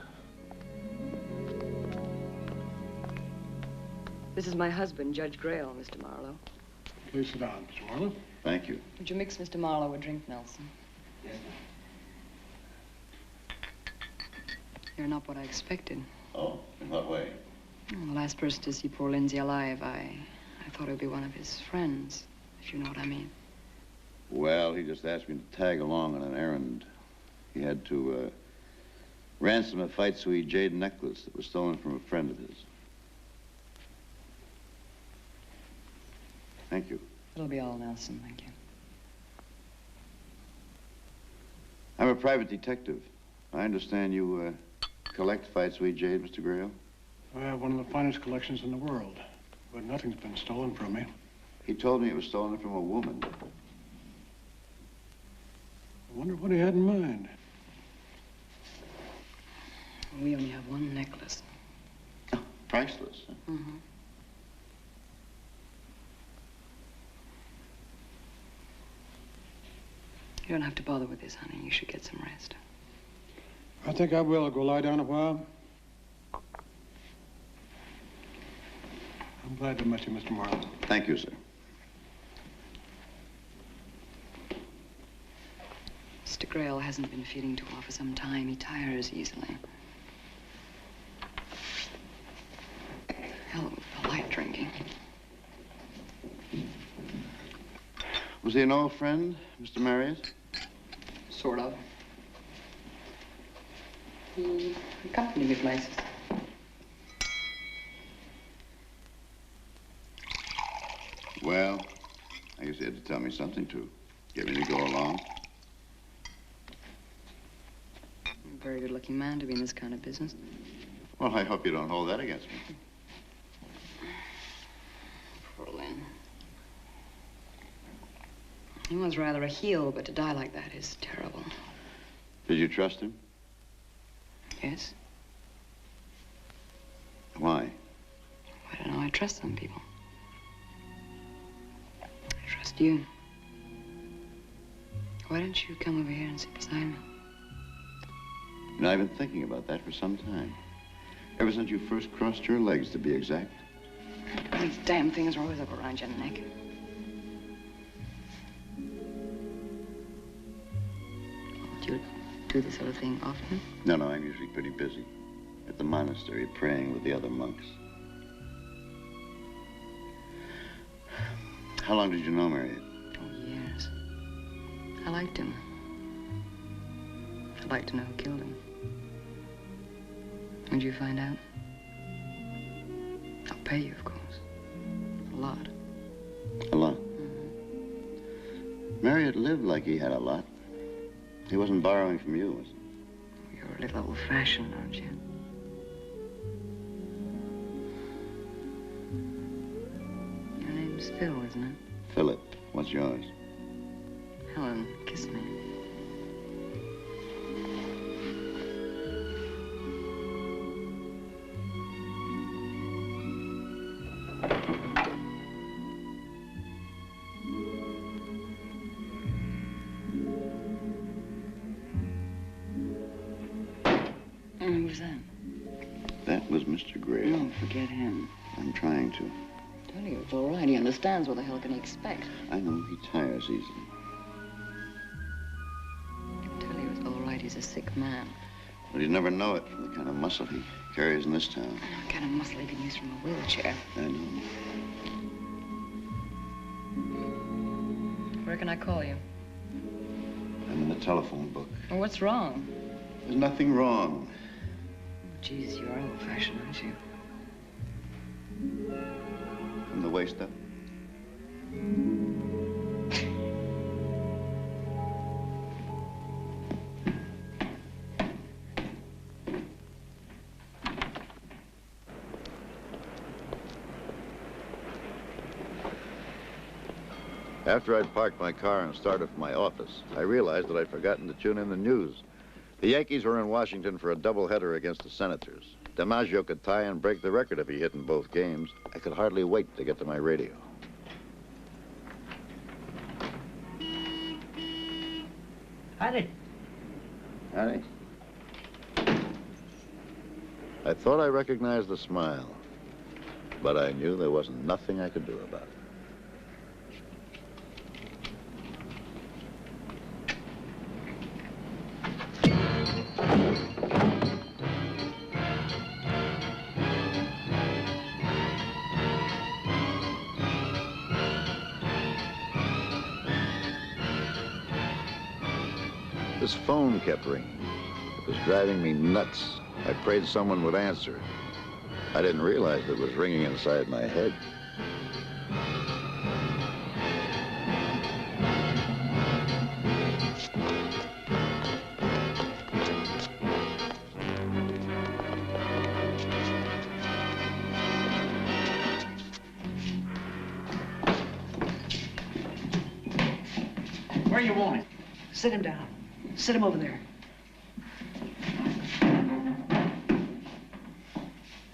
Speaker 18: This is my husband, Judge Grail, Mr. Marlowe.
Speaker 19: Please sit down, Mr. Marlowe.
Speaker 1: Thank you.
Speaker 18: Would you mix Mr. Marlowe a drink, Nelson?
Speaker 2: Yes,
Speaker 18: You're not what I expected.
Speaker 1: Oh, in what way?
Speaker 18: Well, the last person to see poor Lindsay alive, I thought it would be one of his friends, if you know what I mean.
Speaker 1: Well, he just asked me to tag along on an errand. He had to ransom a fight sweet jade necklace that was stolen from a friend of his. Thank you.
Speaker 18: It'll be all, Nelson, thank you.
Speaker 1: I'm a private detective. I understand you collect fight sweet jade, Mr. Grail?
Speaker 19: I have one of the finest collections in the world, but nothing's been stolen from me.
Speaker 1: He told me it was stolen from a woman.
Speaker 19: I wonder what he had in mind.
Speaker 18: We only have one necklace.
Speaker 1: Oh, priceless. Huh?
Speaker 18: Mm-hmm. You don't have to bother with this, honey. You should get some rest.
Speaker 19: I think I will. I'll go lie down a while. I'm glad to meet you, Mr. Marlowe.
Speaker 1: Thank you, sir.
Speaker 18: Mr. Grail hasn't been feeling too well for some time. He tires easily. Hell with polite drinking.
Speaker 1: Was he an old friend, Mr. Marriott?
Speaker 18: Sort of. He accompanied me places.
Speaker 1: Well, I guess he had to tell me something to get me to go along.
Speaker 18: A very good-looking man to be in this kind of business.
Speaker 1: Well, I hope you don't hold that against me.
Speaker 18: Poor Lynn. He was rather a heel, but to die like that is terrible.
Speaker 1: Did you trust him?
Speaker 18: Yes.
Speaker 1: Why?
Speaker 18: I don't know. I trust some people. I trust you. Why don't you come over here and sit beside me?
Speaker 1: You know, I've been thinking about that for some time. Ever since you first crossed your legs, to be exact.
Speaker 18: These damn things are always up around your neck. Do you do this sort of thing often?
Speaker 1: No, I'm usually pretty busy. At the monastery, praying with the other monks. How long did you know Marriott?
Speaker 18: Oh, years. I liked him. I'd like to know who killed him. Would you find out? I'll pay you, of course. A lot.
Speaker 1: A lot?
Speaker 18: Mm-hmm.
Speaker 1: Marriott lived like he had a lot. He wasn't borrowing from you, was he?
Speaker 18: You're a little old-fashioned, aren't you? Your name's Phil, isn't it?
Speaker 1: Philip. What's yours?
Speaker 18: Helen, kiss me. Who was that?
Speaker 1: That was Mr. Grail.
Speaker 18: No, forget him.
Speaker 1: I'm trying to.
Speaker 18: Tell you it's all right. He understands. What the hell can he expect?
Speaker 1: I know he tires easily.
Speaker 18: Tell you it's all right. He's a sick man.
Speaker 1: But you'd never know it from the kind of muscle he carries in this town.
Speaker 18: What kind of muscle he can use from a wheelchair?
Speaker 1: I know.
Speaker 18: Where can I call you?
Speaker 1: I'm in the telephone book.
Speaker 18: Well, what's wrong?
Speaker 1: There's nothing wrong.
Speaker 18: Geez, you are old-fashioned, aren't you?
Speaker 1: From the waist up? After I'd parked my car and started for my office, I realized that I'd forgotten to tune in the news. The Yankees were in Washington for a doubleheader against the Senators. DiMaggio could tie and break the record if he hit in both games. I could hardly wait to get to my radio.
Speaker 10: Howdy.
Speaker 1: Howdy. I thought I recognized the smile, but I knew there wasn't nothing I could do about it. His phone kept ringing. It was driving me nuts. I prayed someone would answer it. I didn't realize it was ringing inside my head.
Speaker 11: Where you want it?
Speaker 20: Sit him down. Sit him over there.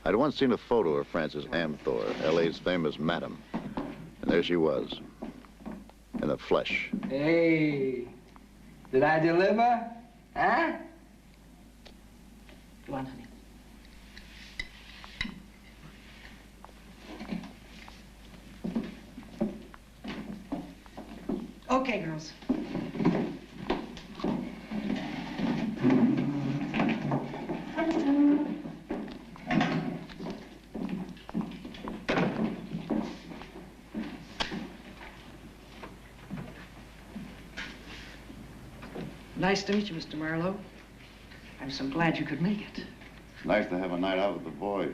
Speaker 1: I'd once seen a photo of Frances Amthor, L.A.'s famous madam. And there she was, in the flesh.
Speaker 20: Hey, did I deliver? Huh? Go on, honey. Okay, girls. Nice to meet you, Mr. Marlowe. I'm so glad you could make it.
Speaker 1: Nice to have a night out with the boys.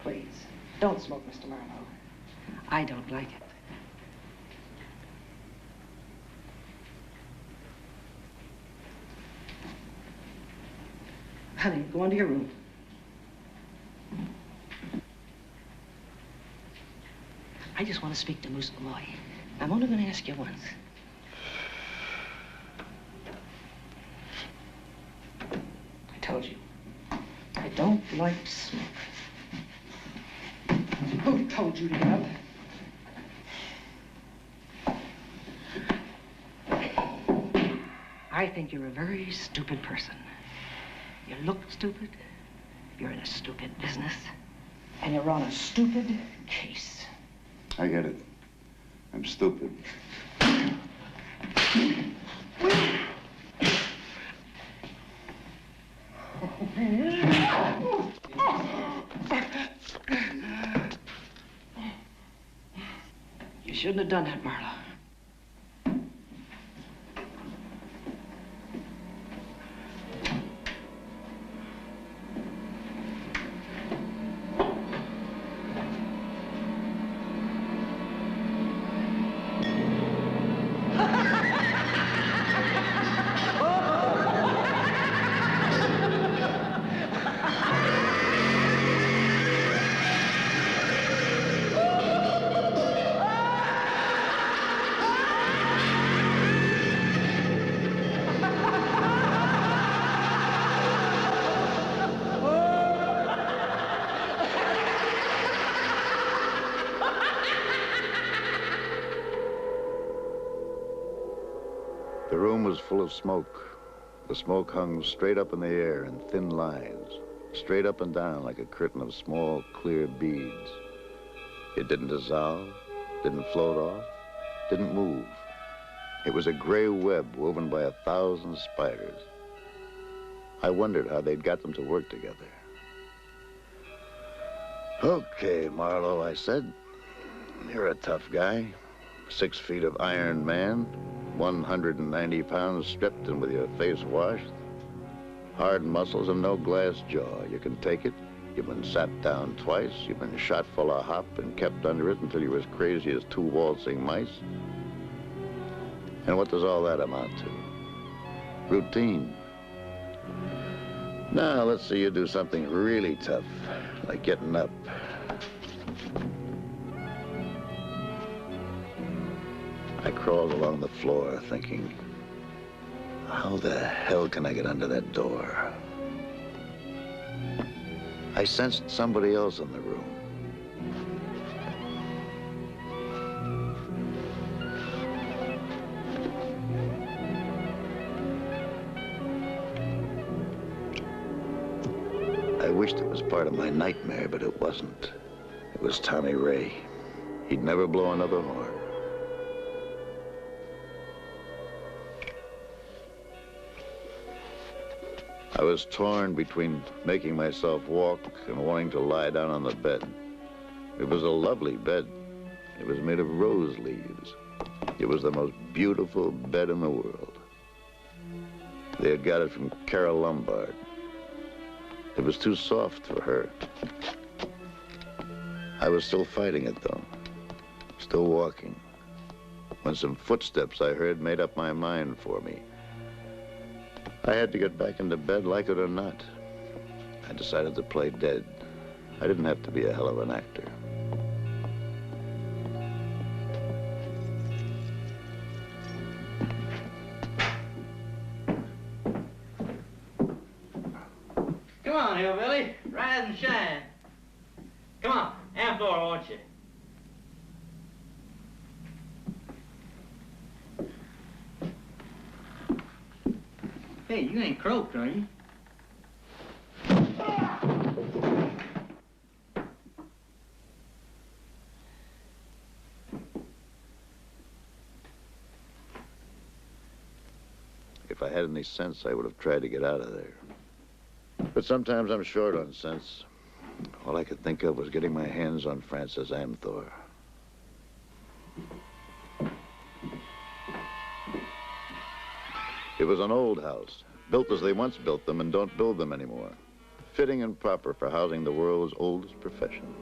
Speaker 20: Please, don't smoke, Mr. Marlowe. I don't like it. Honey, go into your room. I just want to speak to Moose Malloy. I'm only going to ask you once. I told you, I don't like smoke. Who told you to get up? I think you're a very stupid person. You look stupid, you're in a stupid business, and you're on a stupid case.
Speaker 1: I get it. I'm stupid.
Speaker 20: You shouldn't have done that, Marlowe.
Speaker 1: The room was full of smoke. The smoke hung straight up in the air in thin lines, straight up and down like a curtain of small, clear beads. It didn't dissolve, didn't float off, didn't move. It was a gray web woven by 1,000 spiders. I wondered how they'd got them to work together. Okay, Marlowe, I said. You're a tough guy. 6 feet of Iron Man, 190 pounds stripped and with your face washed. Hard muscles and no glass jaw. You can take it. You've been sat down twice. You've been shot full of hop and kept under it until you're as crazy as 2 waltzing mice. And what does all that amount to? Routine. Now, let's see you do something really tough, like getting up. I crawled along the floor thinking, how the hell can I get under that door? I sensed somebody else in the room. I wished it was part of my nightmare, but it wasn't. It was Tommy Ray. He'd never blow another horn. I was torn between making myself walk and wanting to lie down on the bed. It was a lovely bed. It was made of rose leaves. It was the most beautiful bed in the world. They had got it from Carol Lombard. It was too soft for her. I was still fighting it, though. Still walking. When some footsteps I heard made up my mind for me. I had to get back into bed, like it or not. I decided to play dead. I didn't have to be a hell of an actor.
Speaker 10: Come on, hillbilly. Rise and shine. Come on, Amphor, won't you? Hey, you ain't croaked, are you?
Speaker 1: If I had any sense, I would have tried to get out of there. But sometimes I'm short on sense. All I could think of was getting my hands on Francis Amthor. It was an old house, built as they once built them and don't build them anymore. Fitting and proper for housing the world's oldest profession.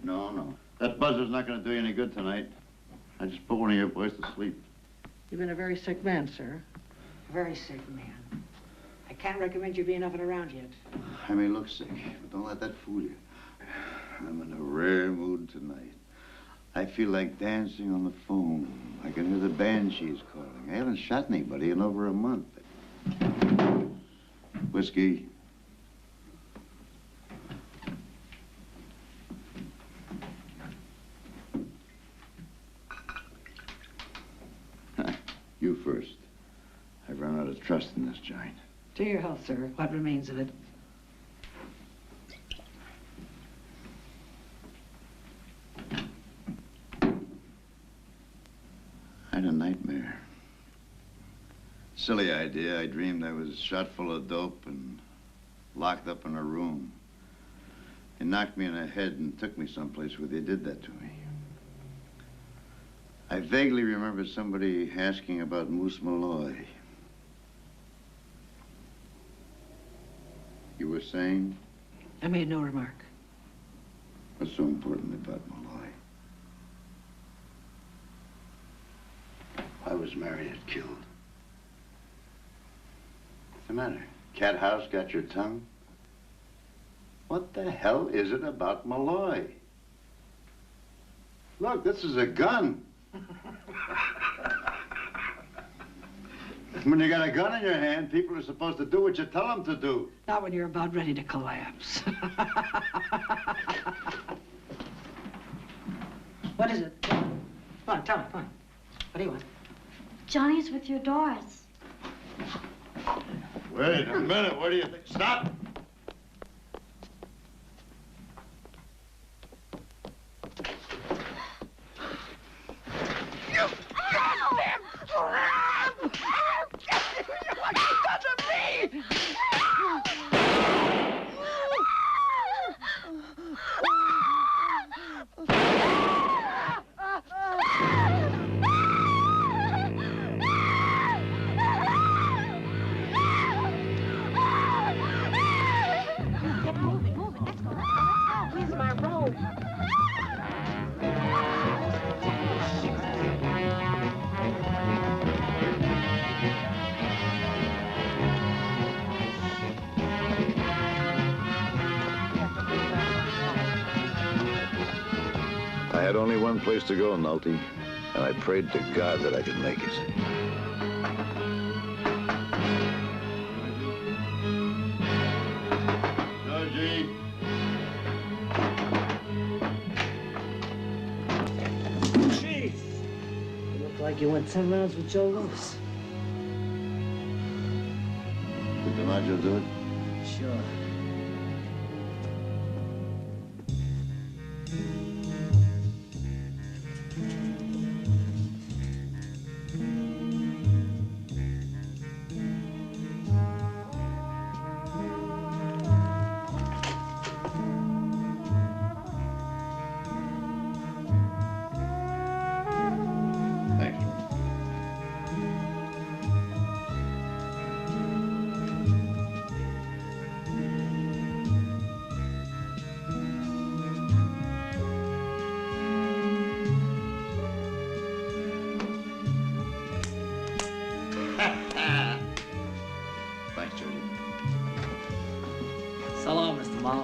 Speaker 1: No. That buzzer's not going to do you any good tonight. I just put one of your boys to sleep.
Speaker 20: You've been a very sick man, sir. A very sick man. I can't recommend you being up and around yet.
Speaker 1: I may look sick, but don't let that fool you. I'm in a rare mood tonight. I feel like dancing on the phone. I can hear the banshees calling. I haven't shot anybody in over a month. Whiskey. You first. I've run out of trust in this joint.
Speaker 20: To your health, sir. What remains of it?
Speaker 1: I had a nightmare. Silly idea. I dreamed I was shot full of dope and locked up in a room. They knocked me in the head and took me someplace where they did that to me. I vaguely remember somebody asking about Moose Malloy. You were saying?
Speaker 20: I made no remark.
Speaker 1: What's so important about Malloy? I was married and killed. What's the matter? Cat house got your tongue? What the hell is it about Malloy? Look, this is a gun. When you got a gun in your hand, people are supposed to do what you tell them to do.
Speaker 20: Not when you're about ready to collapse. What is it? Come on, tell me, come on. What do you want?
Speaker 16: Johnny's with your Doris.
Speaker 1: Wait a minute, what do you think? Stop! had only one place to go, Nolte, and I prayed to God that I could make it. Georgie.
Speaker 10: Chief! You look like you went 10 rounds with Joe Louis.
Speaker 1: Did DiMaggio do it?
Speaker 10: Sure.
Speaker 1: Thanks, Georgie.
Speaker 10: So long, Mr. Marlowe.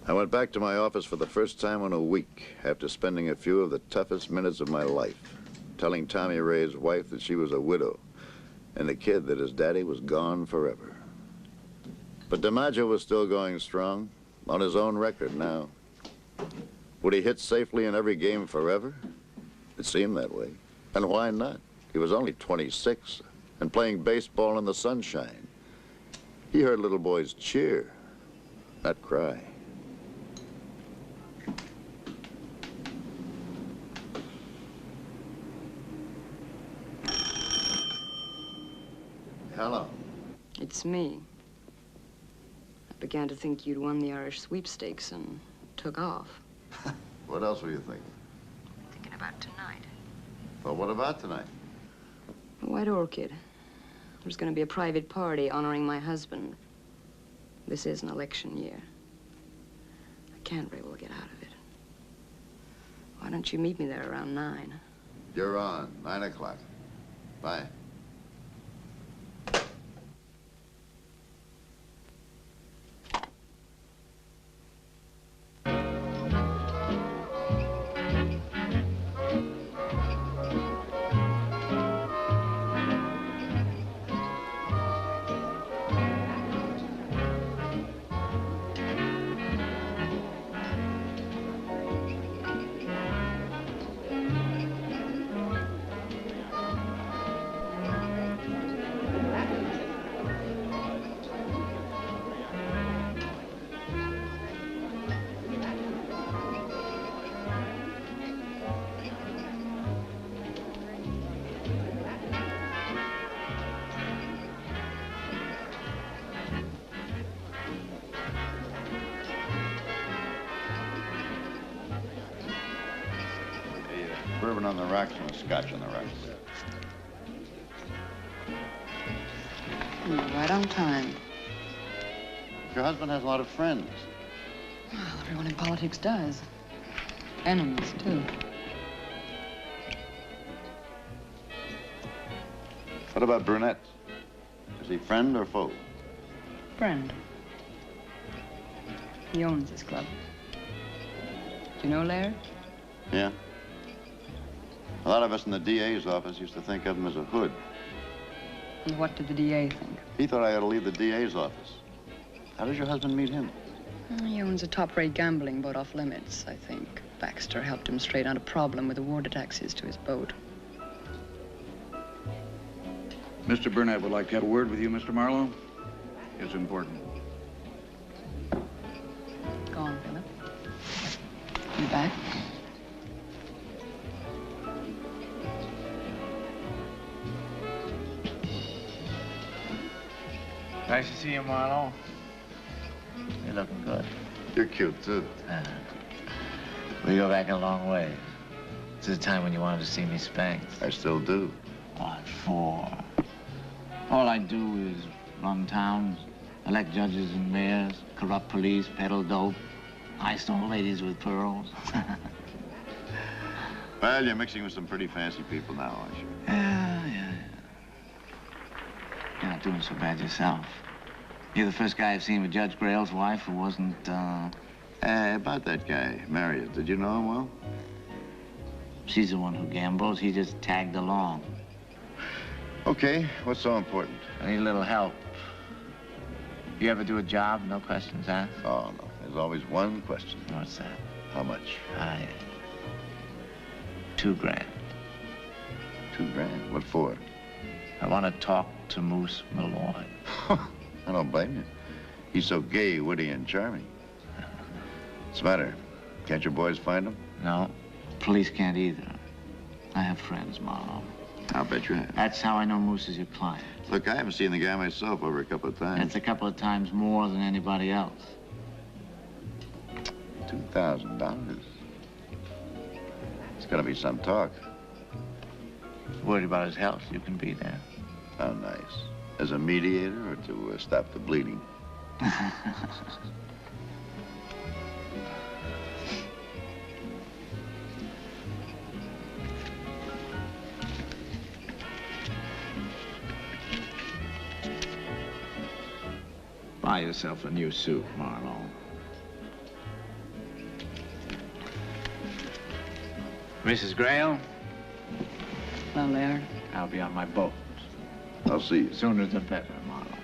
Speaker 1: I went back to my office for the first time in a week after spending a few of the toughest minutes of my life, telling Tommy Ray's wife that she was a widow and the kid that his daddy was gone forever. But DiMaggio was still going strong, on his own record now. Would he hit safely in every game forever? It seemed that way. And why not? He was only 26 and playing baseball in the sunshine. He heard little boys cheer, not cry. Hello.
Speaker 18: It's me. I began to think you'd won the Irish sweepstakes and took off.
Speaker 1: What else were you thinking?
Speaker 18: Thinking about tonight.
Speaker 1: Well, what about tonight?
Speaker 18: White Orchid. There's going to be a private party honoring my husband. This is an election year. I can't very well get out of it. Why don't you meet me there around 9?
Speaker 1: You're on, 9 o'clock. Bye. Bourbon on the rocks and a scotch on the rocks.
Speaker 18: Right on time.
Speaker 1: Your husband has a lot of friends.
Speaker 18: Well, everyone in politics does. Enemies, too.
Speaker 1: What about Brunette? Is he friend or foe?
Speaker 18: Friend. He owns this club. Do you know Laird?
Speaker 1: Yeah. A lot of us in the DA's office used to think of him as a hood.
Speaker 18: And what did the DA think?
Speaker 1: He thought I ought to leave the DA's office. How did your husband meet him?
Speaker 18: He owns a top-rate gambling boat off limits, I think. Baxter helped him straight out a problem with the water taxes to his boat.
Speaker 21: Mr. Burnett would like to have a word with you, Mr. Marlowe. It's important.
Speaker 18: Go on, Philip. You back?
Speaker 22: Nice to see you, Marlowe. You're looking good.
Speaker 1: You're cute, too.
Speaker 22: We go back a long way. To the time when you wanted to see me spanked.
Speaker 1: I still do.
Speaker 22: What for? All I do is run towns, elect judges and mayors, corrupt police, peddle dope. I stole ladies with pearls.
Speaker 1: Well, you're mixing with some pretty fancy people now, aren't you?
Speaker 22: Yeah. You're not doing so bad yourself. You're the first guy I've seen with Judge Grail's wife who wasn't,
Speaker 1: about that guy, Marriott. Did you know him well?
Speaker 22: She's the one who gambles. He just tagged along.
Speaker 1: Okay, what's so important?
Speaker 22: I need a little help. You ever do a job, no questions asked?
Speaker 1: Oh, no. There's always one question.
Speaker 22: What's that?
Speaker 1: How much?
Speaker 22: $2 grand.
Speaker 1: $2 grand? What for?
Speaker 22: I want to talk to Moose Malloy.
Speaker 1: I don't blame you. He's so gay, witty, and charming. What's the matter? Can't your boys find him?
Speaker 22: No, police can't either. I have friends, Marlowe.
Speaker 1: I'll bet you have.
Speaker 22: That's how I know Moose is your client.
Speaker 1: Look, I haven't seen the guy myself over a couple of times.
Speaker 22: That's a couple of times more than anybody else.
Speaker 1: $2,000. It's gonna be some talk.
Speaker 22: Worried about his health, you can be there.
Speaker 1: How nice. As a mediator or to stop the bleeding?
Speaker 22: Buy yourself a new suit, Marlowe. Mrs. Grail?
Speaker 18: Hello, Laird.
Speaker 22: I'll be on my boat.
Speaker 1: I'll see you.
Speaker 22: Sooner the better, Marlowe.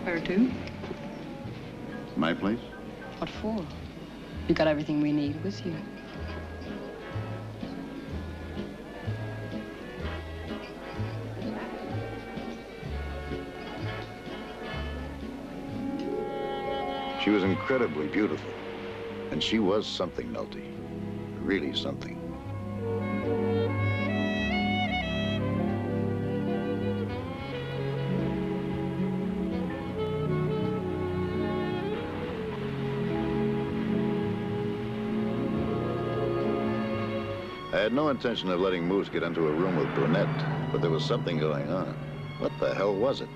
Speaker 18: Where to?
Speaker 1: My place?
Speaker 18: What for? You got everything we need with you.
Speaker 1: She was incredibly beautiful. And she was something, Nulty. Really something. I had no intention of letting Moose get into a room with Brunette, but there was something going on. What the hell was it?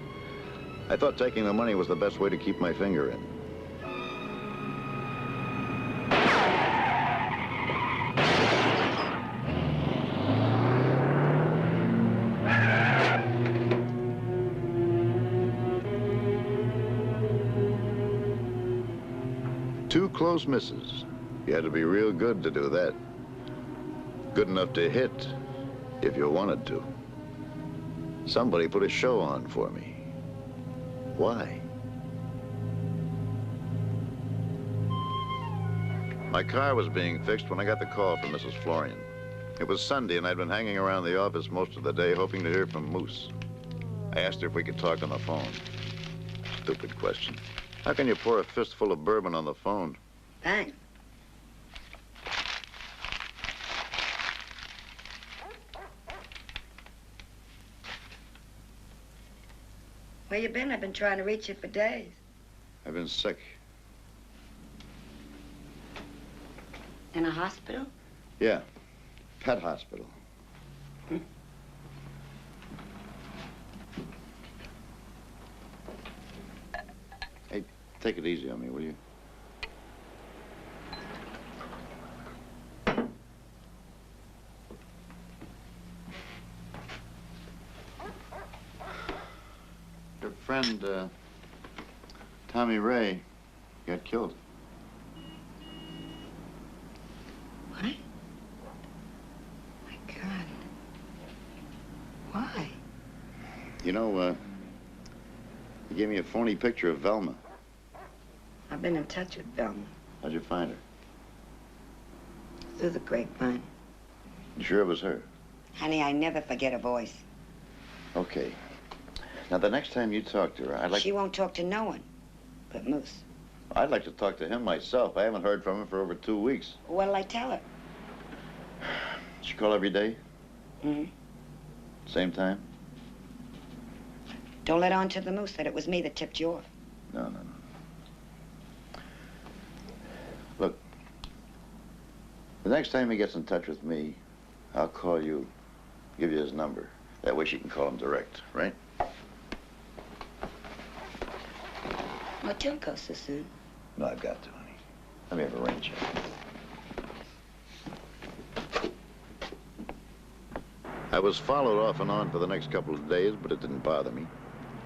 Speaker 1: I thought taking the money was the best way to keep my finger in. Two close misses. You had to be real good to do that. Good enough to hit, if you wanted to. Somebody put a show on for me. Why? My car was being fixed when I got the call from Mrs. Florian. It was Sunday, and I'd been hanging around the office most of the day, hoping to hear from Moose. I asked her if we could talk on the phone. Stupid question. How can you pour a fistful of bourbon on the phone?
Speaker 13: Thanks. Where you been? I've been trying to reach you for days.
Speaker 1: I've been sick.
Speaker 13: In a hospital?
Speaker 1: Yeah. Pet hospital. Hey, take it easy on me, will you? Your friend, Tommy Ray, got killed.
Speaker 13: What? My God. Why?
Speaker 1: You know, he gave me a phony picture of Velma.
Speaker 13: I've been in touch with Velma.
Speaker 1: How'd you find her?
Speaker 13: Through the grapevine.
Speaker 1: You sure it was her?
Speaker 13: Honey, I never forget a voice.
Speaker 1: Okay. Now, the next time you talk to her, I'd like...
Speaker 13: She won't talk to no one but Moose.
Speaker 1: I'd like to talk to him myself. I haven't heard from him for over 2 weeks.
Speaker 13: What'll I tell her?
Speaker 1: She call every day?
Speaker 13: Mm-hmm.
Speaker 1: Same time?
Speaker 13: Don't let on to the Moose that it was me that tipped you off.
Speaker 1: No. Look, the next time he gets in touch with me, I'll call you, give you his number. That way she can call him direct, right?
Speaker 13: Well, don't go so soon.
Speaker 1: No, I've got to, honey. Let me have a rain check. I was followed off and on for the next couple of days, but it didn't bother me.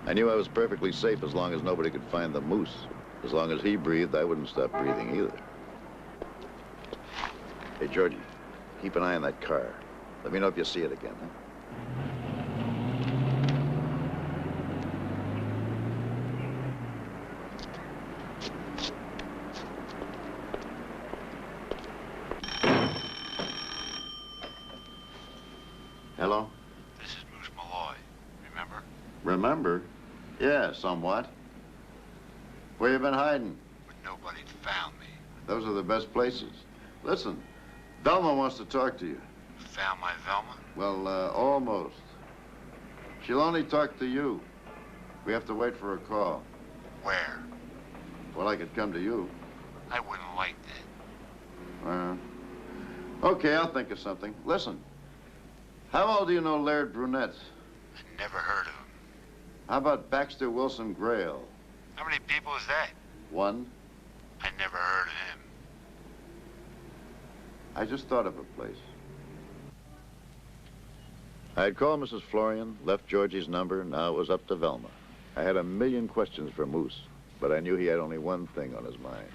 Speaker 1: I knew I was perfectly safe as long as nobody could find the moose. As long as he breathed, I wouldn't stop breathing either. Hey, Georgie, keep an eye on that car. Let me know if you see it again, huh? Hello?
Speaker 21: This is Moose Malloy. Remember?
Speaker 1: Remember? Yeah, somewhat. Where you been hiding?
Speaker 21: But nobody found me.
Speaker 1: Those are the best places. Listen, Velma wants to talk to you.
Speaker 21: Found my Velma?
Speaker 1: Well, almost. She'll only talk to you. We have to wait for a call.
Speaker 21: Where?
Speaker 1: Well, I could come to you.
Speaker 21: I wouldn't like that.
Speaker 1: Okay, I'll think of something. Listen, how old do you know Laird Brunette?
Speaker 21: I never heard of him.
Speaker 1: How about Baxter Wilson Grail?
Speaker 21: How many people is that?
Speaker 1: One.
Speaker 21: I never heard of him.
Speaker 1: I just thought of a place. I had called Mrs. Florian, left Georgie's number, now it was up to Velma. I had a million questions for Moose, but I knew he had only one thing on his mind.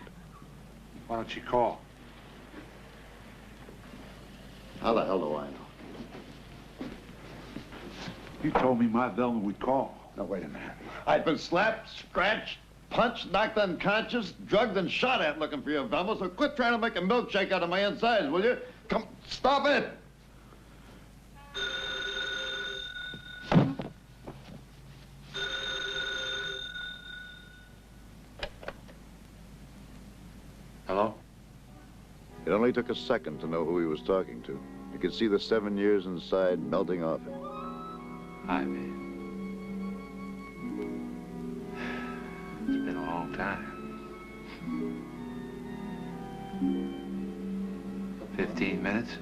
Speaker 21: Why don't you call?
Speaker 1: How the hell do I know?
Speaker 21: You told me my Velma would call.
Speaker 1: Now, wait a minute. I've been slapped, scratched, punched, knocked unconscious, drugged, and shot at looking for your Velma, so quit trying to make a milkshake out of my insides, will you? Come, stop it!
Speaker 21: Hello?
Speaker 1: It only took a second to know who he was talking to. You could see the 7 years inside melting off him.
Speaker 21: Hi, man. It's been a long time. 15 minutes?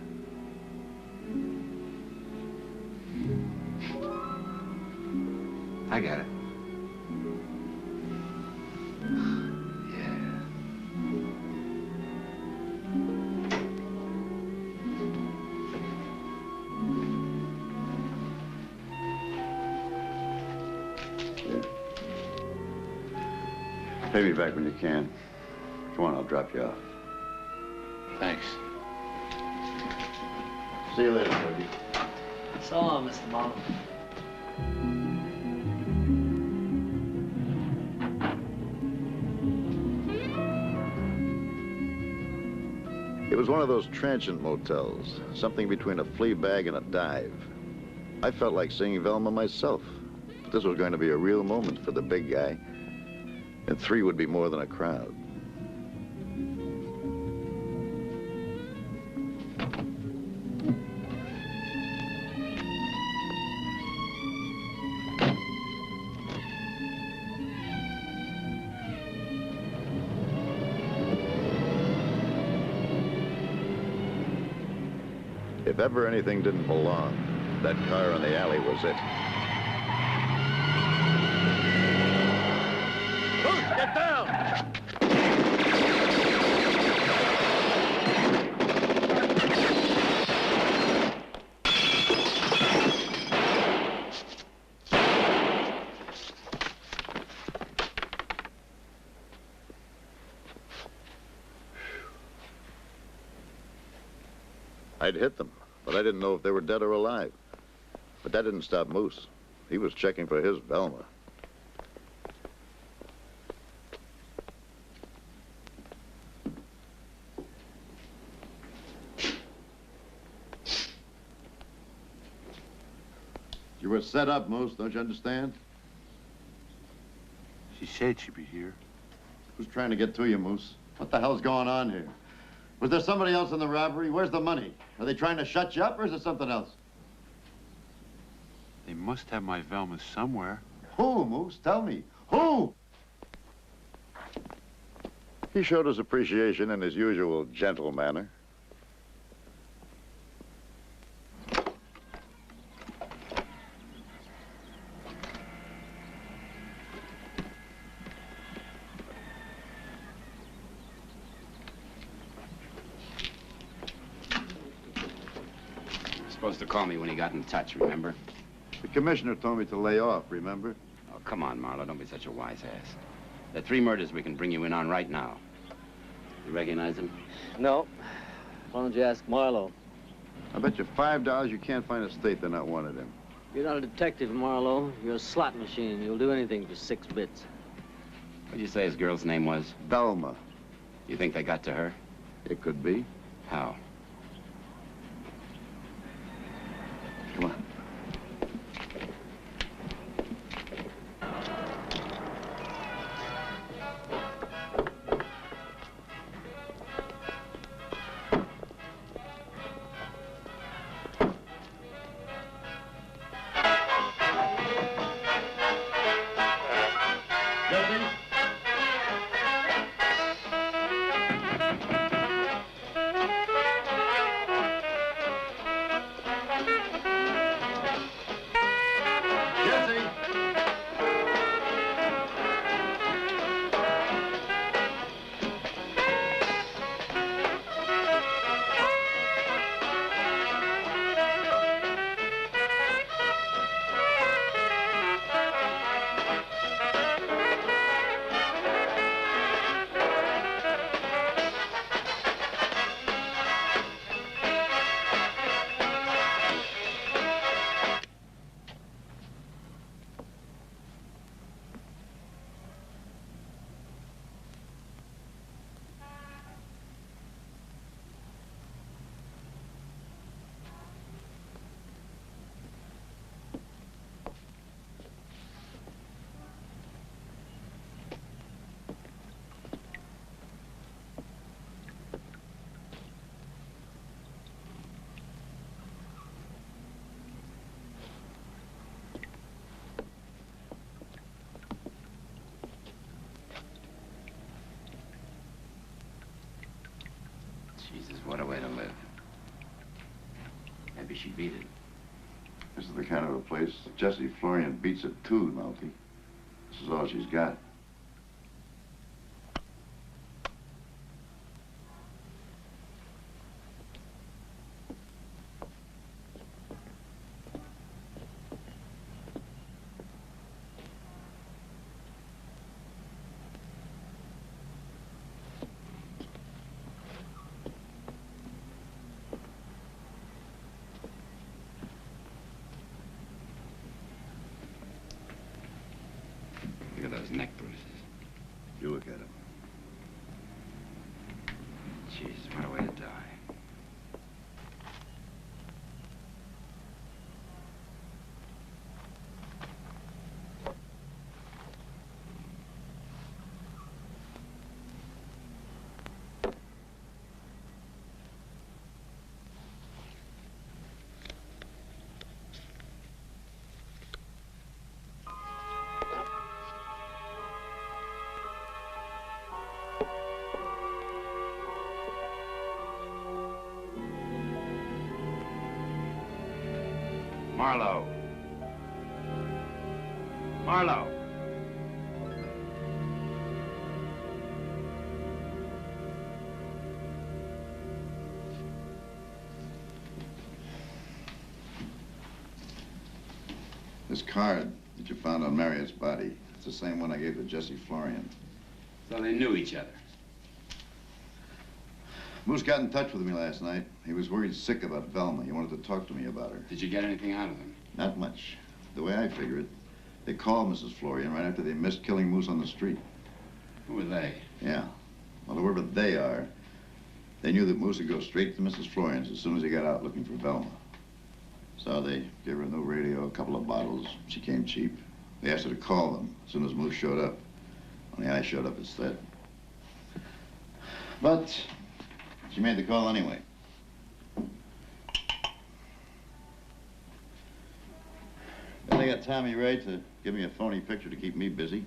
Speaker 21: I got it.
Speaker 1: Pay me back when you can. Come on, I'll drop you off.
Speaker 21: Thanks.
Speaker 1: See you later, Georgie.
Speaker 10: So long, Mr. Marlowe.
Speaker 1: It was one of those transient motels, something between a flea bag and a dive. I felt like seeing Velma myself, but this was going to be a real moment for the big guy, and 3 would be more than a crowd. If ever anything didn't belong, that car in the alley was it.
Speaker 5: Moose, get down!
Speaker 1: I'd hit them, but I didn't know if they were dead or alive. But that didn't stop Moose. He was checking for his Velma. You were set up, Moose, don't you understand?
Speaker 21: She said she'd be here.
Speaker 1: Who's trying to get to you, Moose? What the hell's going on here? Was there somebody else in the robbery? Where's the money? Are they trying to shut you up, or is it something else?
Speaker 21: They must have my Velma somewhere.
Speaker 1: Who, Moose? Tell me. Who? He showed his appreciation in his usual gentle manner.
Speaker 2: supposed to call me when he got in touch, remember?
Speaker 1: The commissioner told me to lay off, remember?
Speaker 2: Oh, come on, Marlowe. Don't be such a wise ass. There are 3 murders we can bring you in on right now. You recognize him?
Speaker 4: No. Why don't you ask Marlowe?
Speaker 1: I bet you $5 you can't find a state they're not wanted in.
Speaker 4: You're not a detective, Marlowe. You're a slot machine. You'll do anything for 6 bits.
Speaker 2: What'd you say his girl's name was?
Speaker 1: Velma.
Speaker 2: You think they got to her?
Speaker 1: It could be.
Speaker 2: How?
Speaker 1: Come on.
Speaker 2: Jesus, what a way to live. Maybe she beat it.
Speaker 1: This is the kind of a place Jessie Florian beats it too, Malky. This is all she's got.
Speaker 2: Look at those neck bruises.
Speaker 1: You look at him.
Speaker 2: Jesus, what a way to die. Marlowe. Marlowe.
Speaker 1: This card that you found on Marriott's body, it's the same one I gave to Jessie Florian.
Speaker 2: So they knew each other.
Speaker 1: Moose got in touch with me last night. He was worried sick about Velma. He wanted to talk to me about her.
Speaker 2: Did you get anything out of him?
Speaker 1: Not much. The way I figure it, they called Mrs. Florian right after they missed killing Moose on the street.
Speaker 2: Who are they?
Speaker 1: Yeah. Well, whoever they are, they knew that Moose would go straight to Mrs. Florian's as soon as he got out looking for Velma. So they gave her a new radio, a couple of bottles. She came cheap. They asked her to call them as soon as Moose showed up. Only I showed up instead. But she made the call anyway. Then they got Tommy Ray to give me a phony picture to keep me busy.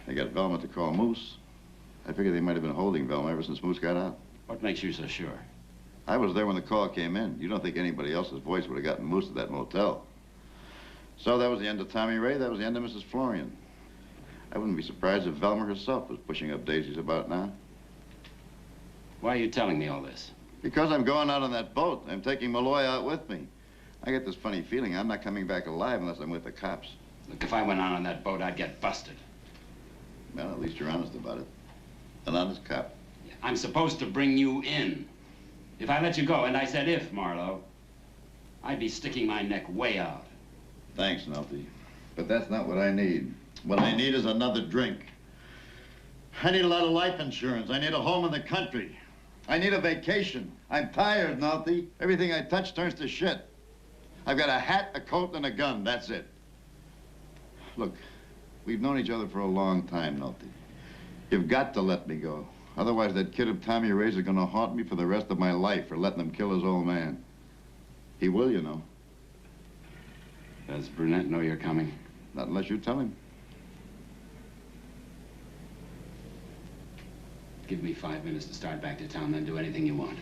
Speaker 1: They got Velma to call Moose. I figured they might have been holding Velma ever since Moose got out.
Speaker 2: What makes you so sure?
Speaker 1: I was there when the call came in. You don't think anybody else's voice would have gotten Moose to that motel. So that was the end of Tommy Ray. That was the end of Mrs. Florian. I wouldn't be surprised if Velma herself was pushing up daisies about now.
Speaker 2: Why are you telling me all this?
Speaker 1: Because I'm going out on that boat. I'm taking Malloy out with me. I get this funny feeling I'm not coming back alive unless I'm with the cops.
Speaker 2: Look, if I went out on that boat, I'd get busted.
Speaker 1: Well, at least you're honest about it. An honest cop.
Speaker 2: I'm supposed to bring you in. If I let you go, and I said if, Marlowe, I'd be sticking my neck way out.
Speaker 1: Thanks, Nalty. But that's not what I need. What I need is another drink. I need a lot of life insurance. I need a home in the country. I need a vacation. I'm tired, Nalty. Everything I touch turns to shit. I've got a hat, a coat, and a gun. That's it. Look, we've known each other for a long time, Nalty. You've got to let me go. Otherwise, that kid of Tommy Ray's is going to haunt me for the rest of my life for letting him kill his old man. He will, you know.
Speaker 2: Does Brunette know you're coming?
Speaker 1: Not unless you tell him.
Speaker 2: Give me 5 minutes to start back to town, then do anything you want.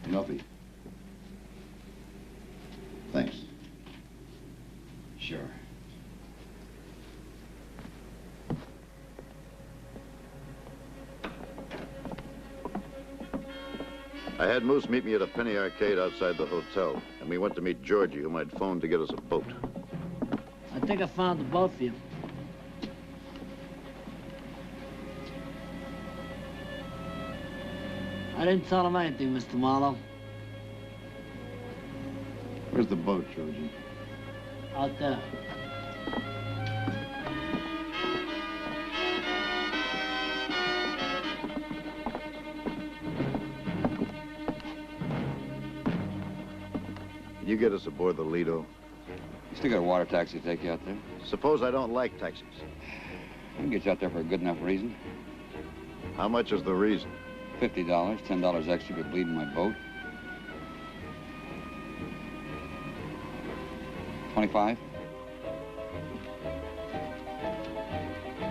Speaker 1: Nothing. Thanks.
Speaker 2: Sure.
Speaker 1: I had Moose meet me at a penny arcade outside the hotel, and we went to meet Georgie, whom I'd phoned to get us a boat.
Speaker 10: I think I found the boat for you. I didn't tell him anything, Mr. Marlowe.
Speaker 1: Where's the boat, Georgie?
Speaker 10: Out there.
Speaker 1: Can you get us aboard the Lido?
Speaker 9: You still got a water taxi to take you out there?
Speaker 1: Suppose I don't like taxis.
Speaker 9: I can get you out there for a good enough reason.
Speaker 1: How much is the reason?
Speaker 9: $50, $10 extra if you bleed in my boat. 25?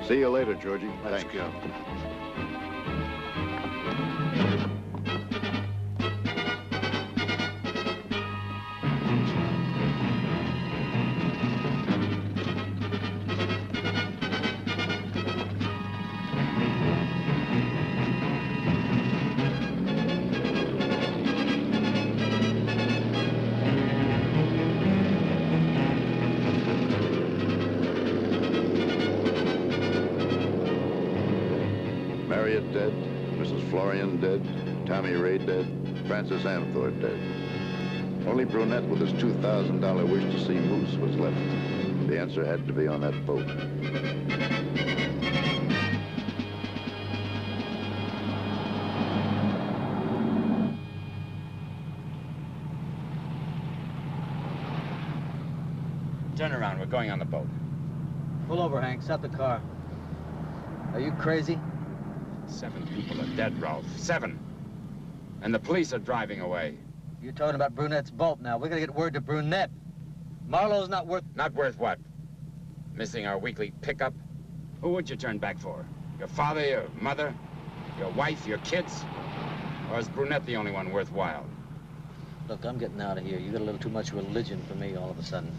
Speaker 1: See you later, Georgie.
Speaker 19: Let's
Speaker 1: Thanks.
Speaker 19: go.
Speaker 1: Harriet dead, Mrs. Florian dead, Tommy Ray dead, Francis Amthor dead. Only Brunette with his $2,000 wish to see Moose was left. The answer had to be on that boat.
Speaker 2: Turn around, we're going on the boat.
Speaker 4: Pull over, Hank. Stop the car. Are you crazy?
Speaker 2: 7 people are dead, Ralph. 7. And the police are driving away.
Speaker 4: You're talking about Brunette's boat now. We're gonna get word to Brunette. Marlowe's not worth...
Speaker 2: Not worth what? Missing our weekly pickup? Who would you turn back for? Your father, your mother, your wife, your kids? Or is Brunette the only one worthwhile?
Speaker 4: Look, I'm getting out of here. You got a little too much religion for me all of a sudden.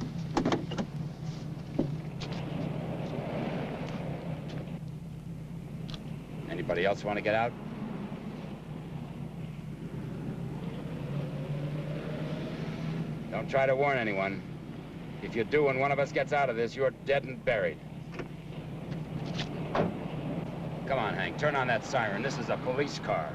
Speaker 2: Anybody else want to get out? Don't try to warn anyone. If you do and one of us gets out of this, you're dead and buried. Come on, Hank, turn on that siren. This is a police car.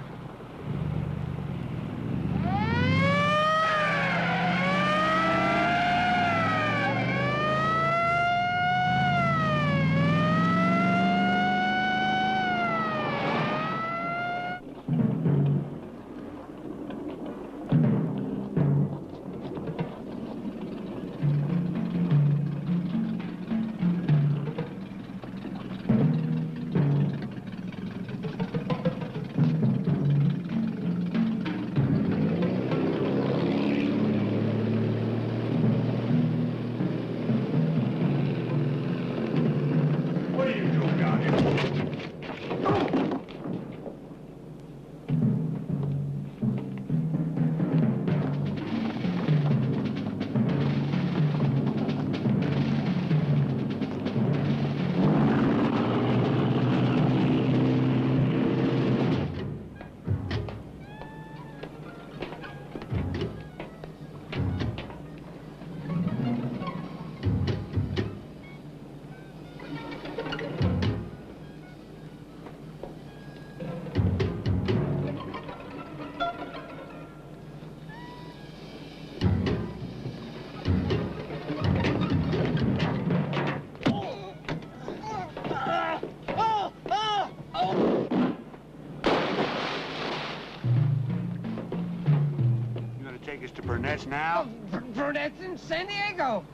Speaker 9: Burnett's now?
Speaker 10: Burnett's in San Diego.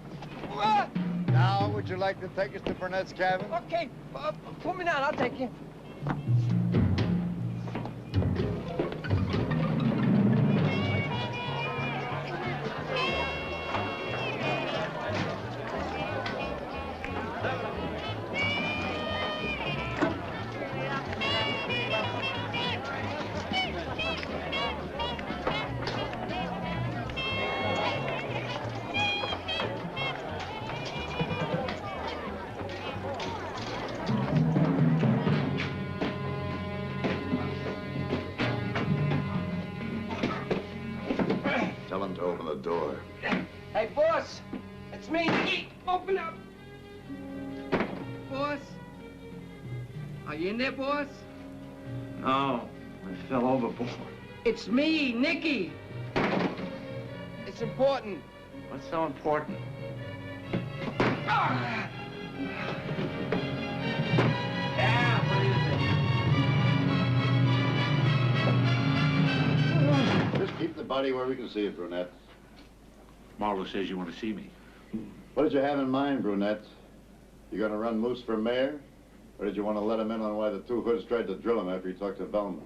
Speaker 1: Now, would you like to take us to Burnett's cabin?
Speaker 10: Okay, put me down. I'll take you.
Speaker 1: Tell him to open the door.
Speaker 10: Hey, boss. It's me, Nicky. Open up. Boss. Are you in there, boss?
Speaker 22: No, I fell overboard.
Speaker 10: It's me, Nicky. It's important.
Speaker 22: What's so important?
Speaker 10: Ah!
Speaker 22: Yeah, what is it?
Speaker 1: Just keep the body where we can see it, Brunette.
Speaker 21: Marlowe says you want to see me.
Speaker 1: What did you have in mind, Brunette? You gonna run Moose for mayor? Or did you want to let him in on why the two hoods tried to drill him after he talked to Velma?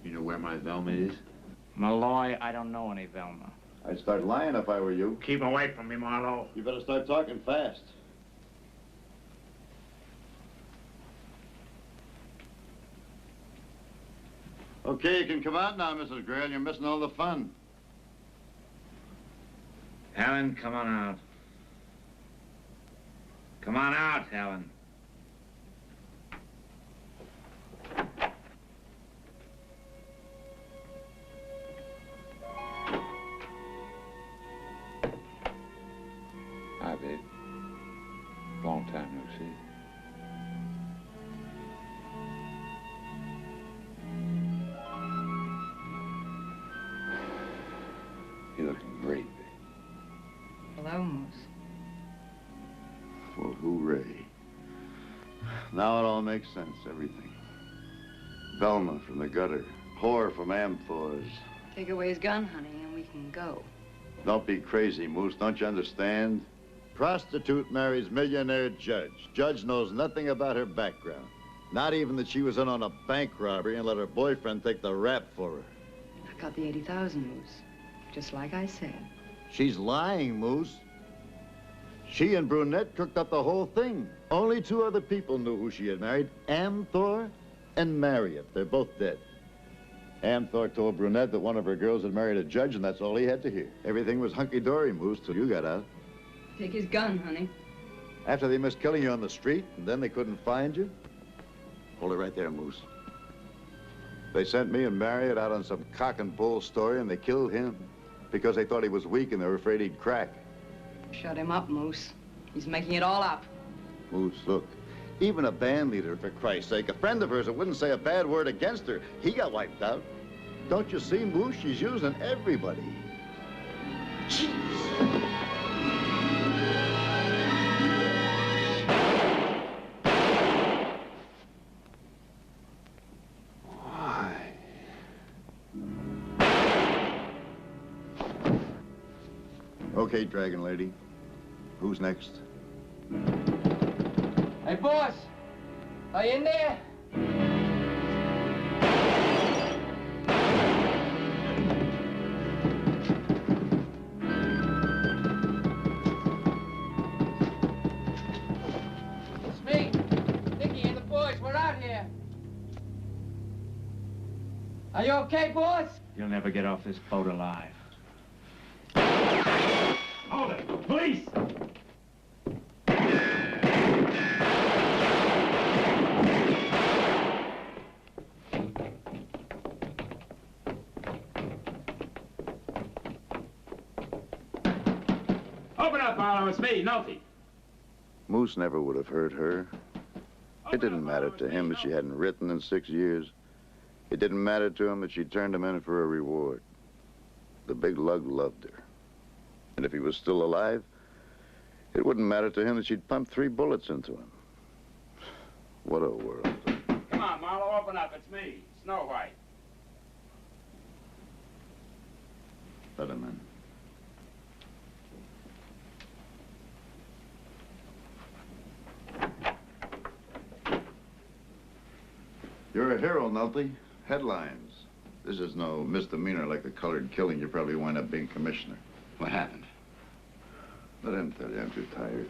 Speaker 21: You know where my Velma is?
Speaker 22: Malloy, I don't know any Velma.
Speaker 1: I'd start lying if I were you.
Speaker 21: Keep away from me, Marlowe.
Speaker 1: You better start talking fast. Okay, you can come out now, Mrs. Grail. You're missing all the fun.
Speaker 22: Helen, come on out. Come on out, Helen.
Speaker 9: Hi, babe. Long time no see. You're looking great, babe.
Speaker 18: Hello, Moose.
Speaker 1: Well, hooray. Now it all makes sense, everything. Velma from the gutter. Whore from Amthor's.
Speaker 18: Take away his gun, honey, and we can go.
Speaker 1: Don't be crazy, Moose. Don't you understand? Prostitute marries millionaire judge. Judge knows nothing about her background. Not even that she was in on a bank robbery and let her boyfriend take the rap for her.
Speaker 18: I got the 80,000, Moose. Just like I said.
Speaker 1: She's lying, Moose. She and Brunette cooked up the whole thing. Only two other people knew who she had married, Amthor and Marriott. They're both dead. Amthor told Brunette that one of her girls had married a judge, and that's all he had to hear. Everything was hunky-dory, Moose, till you got out.
Speaker 18: Take his gun, honey.
Speaker 1: After they missed killing you on the street, and then they couldn't find you? Hold it right there, Moose. They sent me and Marriott out on some cock and bull story, and they killed him because they thought he was weak and they were afraid he'd crack.
Speaker 18: Shut him up, Moose. He's making it all up.
Speaker 1: Moose, look, even a band leader, for Christ's sake, a friend of hers that wouldn't say a bad word against her, he got wiped out. Don't you see, Moose? She's using everybody. Jeez. Okay, Dragon Lady. Who's next?
Speaker 10: Hey, boss. Are you in there? It's me, Nicky, and the boys. We're out here. Are you okay, boss?
Speaker 22: You'll never get off this boat alive.
Speaker 5: Hold it! Police! Open up, Marlowe. It's me, Nofi.
Speaker 1: Moose never would have hurt her. It didn't matter to him that she hadn't written in 6 years. It didn't matter to him that she turned him in for a reward. The big lug loved her. And if he was still alive, it wouldn't matter to him that she'd pumped 3 bullets into him. What a world.
Speaker 2: Come on, Marlowe, open up. It's me, Snow White.
Speaker 1: Let him in. You're a hero, Nolte. Headlines. This is no misdemeanor like the colored killing. You probably wind up being commissioner.
Speaker 17: What happened?
Speaker 1: Let him tell you. I'm too tired.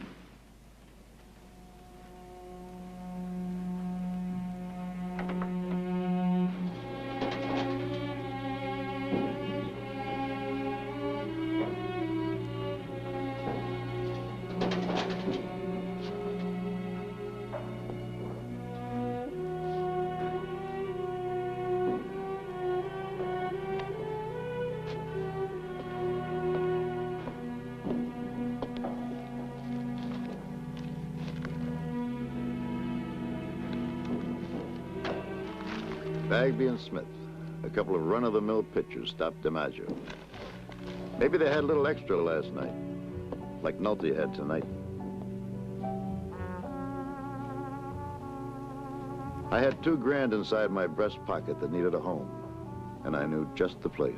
Speaker 1: Bagby and Smith, a couple of run-of-the-mill pitchers, stopped DiMaggio. Maybe they had a little extra last night, like Nolte had tonight. I had $2 grand inside my breast pocket that needed a home, and I knew just the place.